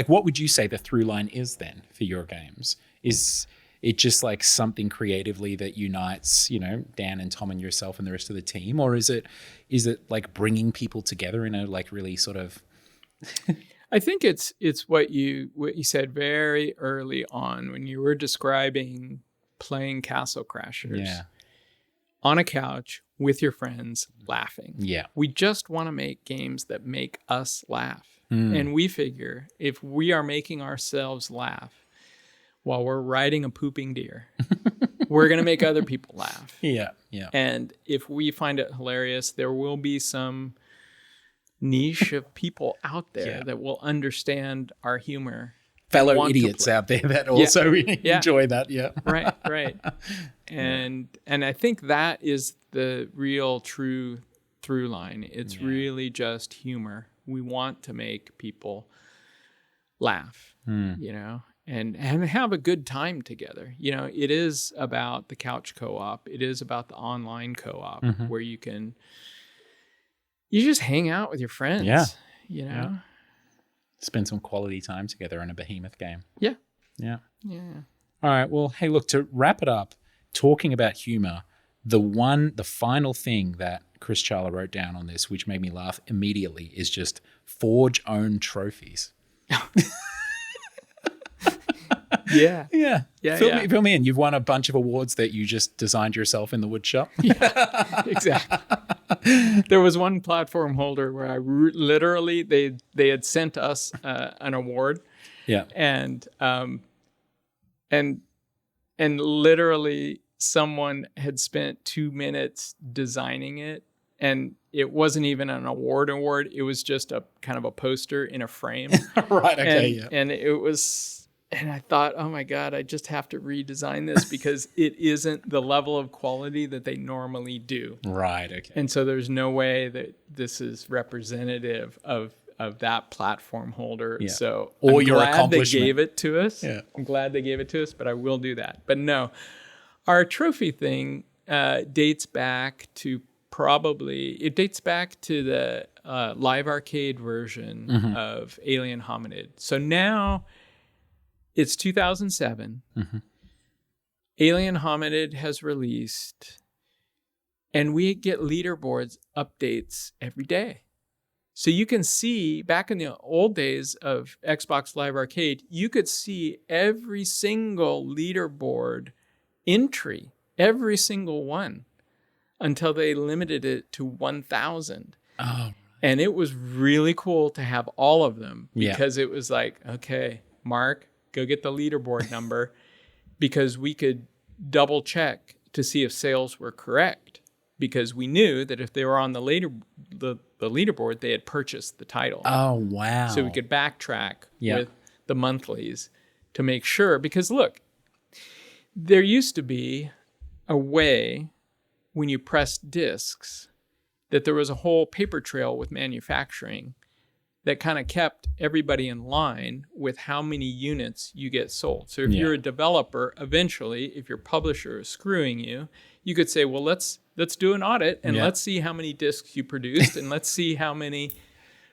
what would you say the through line is then for your games? Is it just like something creatively that unites, Dan and Tom and yourself and the rest of the team? Or is it like bringing people together in a like really sort of... I think it's what you said very early on when you were describing playing Castle Crashers. Yeah. On a couch with your friends laughing. Yeah. We just want to make games that make us laugh. And we figure if we are making ourselves laugh while we're riding a pooping deer, we're going to make other people laugh. Yeah. Yeah. And if we find it hilarious, there will be some niche of people out there that will understand our humor. Fellow idiots out there that also enjoy that. Yeah. Right. And I think that is the real true through line. It's really just humor. We want to make people laugh, and have a good time together. It is about the couch co-op. It is about the online co-op where you just hang out with your friends. Yeah. Spend some quality time together in a Behemoth game. Yeah. Yeah. All right. Well, hey, look, to wrap it up, talking about humor, the final thing that Chris Charla wrote down on this, which made me laugh immediately, is just forge own trophies. Yeah. Fill me in. You've won a bunch of awards that you just designed yourself in the wood shop. Yeah, exactly. There was one platform holder where I literally, they had sent us an award. Yeah. And literally someone had spent 2 minutes designing it, and it wasn't even an award. It was just a kind of a poster in a frame. Right. Okay. And it was, and I thought, oh my God, I just have to redesign this because it isn't the level of quality that they normally do. Right. Okay. And so there's no way that this is representative of that platform holder. Yeah. So I'm glad they gave it to us. Yeah. I'm glad they gave it to us, but I will do that. But no, our trophy thing dates back to the live arcade version of Alien Hominid. So now it's 2007. Alien Hominid has released, and we get leaderboards updates every day. So you can see, back in the old days of Xbox Live Arcade, you could see every single leaderboard entry, every single one, until they limited it to 1,000. Oh. And it was really cool to have all of them, because it was like, okay, Mark, go get the leaderboard number, because we could double check to see if sales were correct, because we knew that if they were on the leaderboard, they had purchased the title. Oh, wow. So we could backtrack with the monthlies to make sure, because look, there used to be a way when you pressed discs that there was a whole paper trail with manufacturing that kind of kept everybody in line with how many units you get sold. So if you're a developer, eventually, if your publisher is screwing you, you could say, well, let's do an audit and let's see how many discs you produced and let's see how many.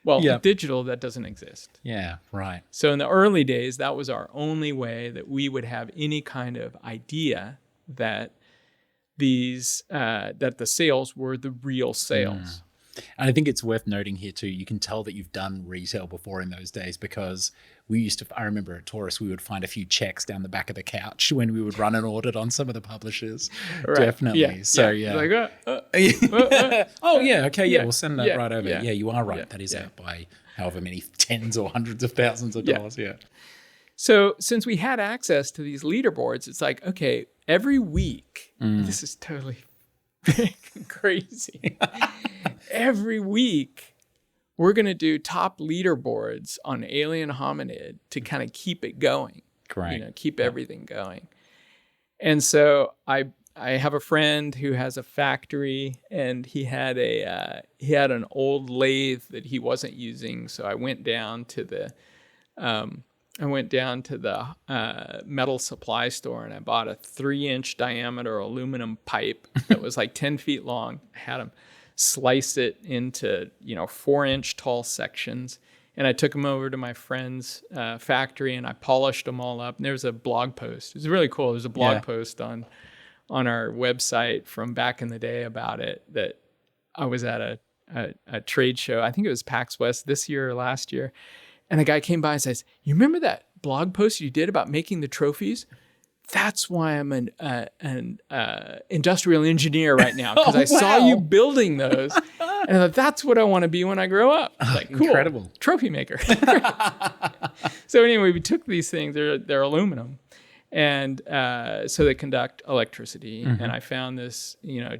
Well, digital, that doesn't exist. Yeah, right. So in the early days, that was our only way that we would have any kind of idea that that the sales were the real sales. And I think it's worth noting here too, you can tell that you've done retail before in those days, because I remember at Taurus, we would find a few checks down the back of the couch when we would run an audit on some of the publishers. Right. Definitely. Yeah. So Like, oh yeah. Okay. Yeah. We'll send that right over. Yeah. You are right. That is out by however many tens or hundreds of thousands of dollars. Yeah. So since we had access to these leaderboards, it's like, okay, every week, this is totally crazy. Every week, we're going to do top leaderboards on Alien Hominid to kind of keep it going. Great. Keep everything going. And so I have a friend who has a factory, and he had an old lathe that he wasn't using. So I went down to the metal supply store, and I bought a 3-inch diameter aluminum pipe that was like 10 feet long. I had him slice it into 4-inch tall sections, and I took them over to my friend's factory, and I polished them all up. And there's a blog post. It was really cool. There's a blog post on our website from back in the day about it, that I was at a trade show. I think it was PAX West this year or last year. And the guy came by and says, "You remember that blog post you did about making the trophies? That's why I'm an industrial engineer right now, because I saw you building those. And I thought, that's what I want to be when I grow up." Like, cool. Incredible. Trophy maker. So anyway, we took these things. They're aluminum. And so they conduct electricity. And I found this,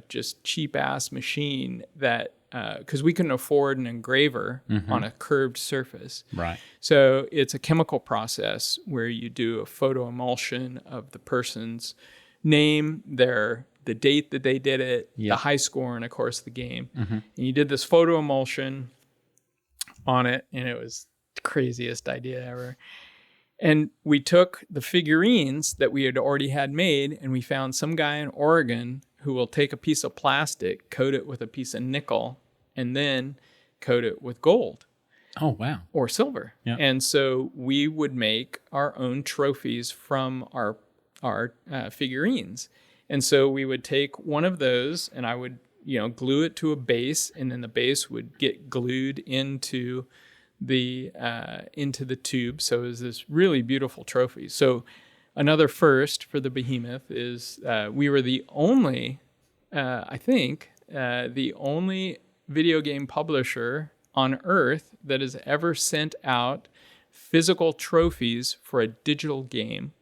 just cheap-ass machine that, because we couldn't afford an engraver on a curved surface. Right. So it's a chemical process where you do a photo emulsion of the person's name, the date that they did it, the high score, and of course the game. And you did this photo emulsion on it, and it was the craziest idea ever. And we took the figurines that we had already had made, and we found some guy in Oregon who will take a piece of plastic, coat it with a piece of nickel, and then coat it with gold. Oh, wow. Or silver. Yeah. And so we would make our own trophies from our figurines. And so we would take one of those, and I would, glue it to a base, and then the base would get glued into the tube. So it was this really beautiful trophy. So another first for the Behemoth is we were the only, the only video game publisher on Earth that has ever sent out physical trophies for a digital game.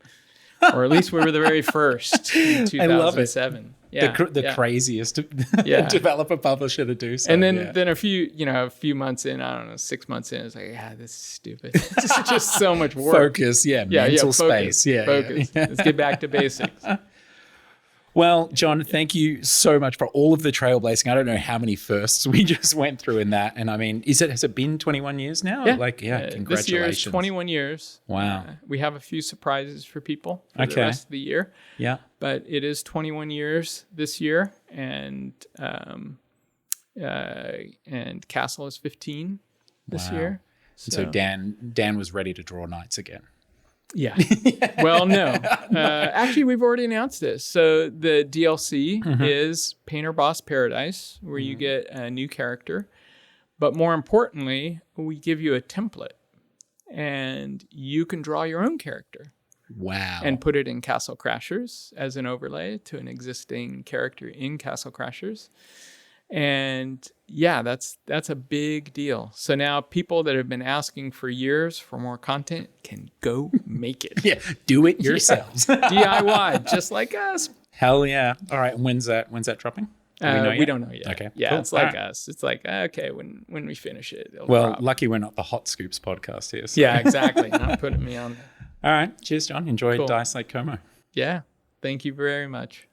Or at least we were the very first in 2007. I love it. Yeah, the craziest developer publisher to do so. And then a few months in, I don't know, 6 months in, it's like, this is stupid. It's just so much work. Focus, mental space. Focus. Let's get back to basics. Well, John, thank you so much for all of the trailblazing. I don't know how many firsts we just went through in that. And I mean, has it been 21 years now? Yeah. Congratulations. This year is 21 years. Wow. We have a few surprises for people for the rest of the year. Yeah. But it is 21 years this year. And Castle is 15 this year. So Dan was ready to draw knights again. Yeah. Well, no. Actually, we've already announced this. So the DLC is Painter Boss Paradise, where you get a new character. But more importantly, we give you a template. And you can draw your own character. Wow. And put it in Castle Crashers as an overlay to an existing character in Castle Crashers. And yeah, that's a big deal. So now people that have been asking for years for more content can go make it. Yeah, do it yourselves. DIY, just like us. Hell yeah. All right, when's that dropping? We don't know yet. Okay. Yeah, cool. it's like us. It's like, okay, when we finish it, it'll well, drop. Lucky we're not the Hot Scoops podcast here. So. Yeah, exactly. Not putting me on there. All right. Cheers, John. Enjoy Cool. Dice Lake Como. Yeah. Thank you very much.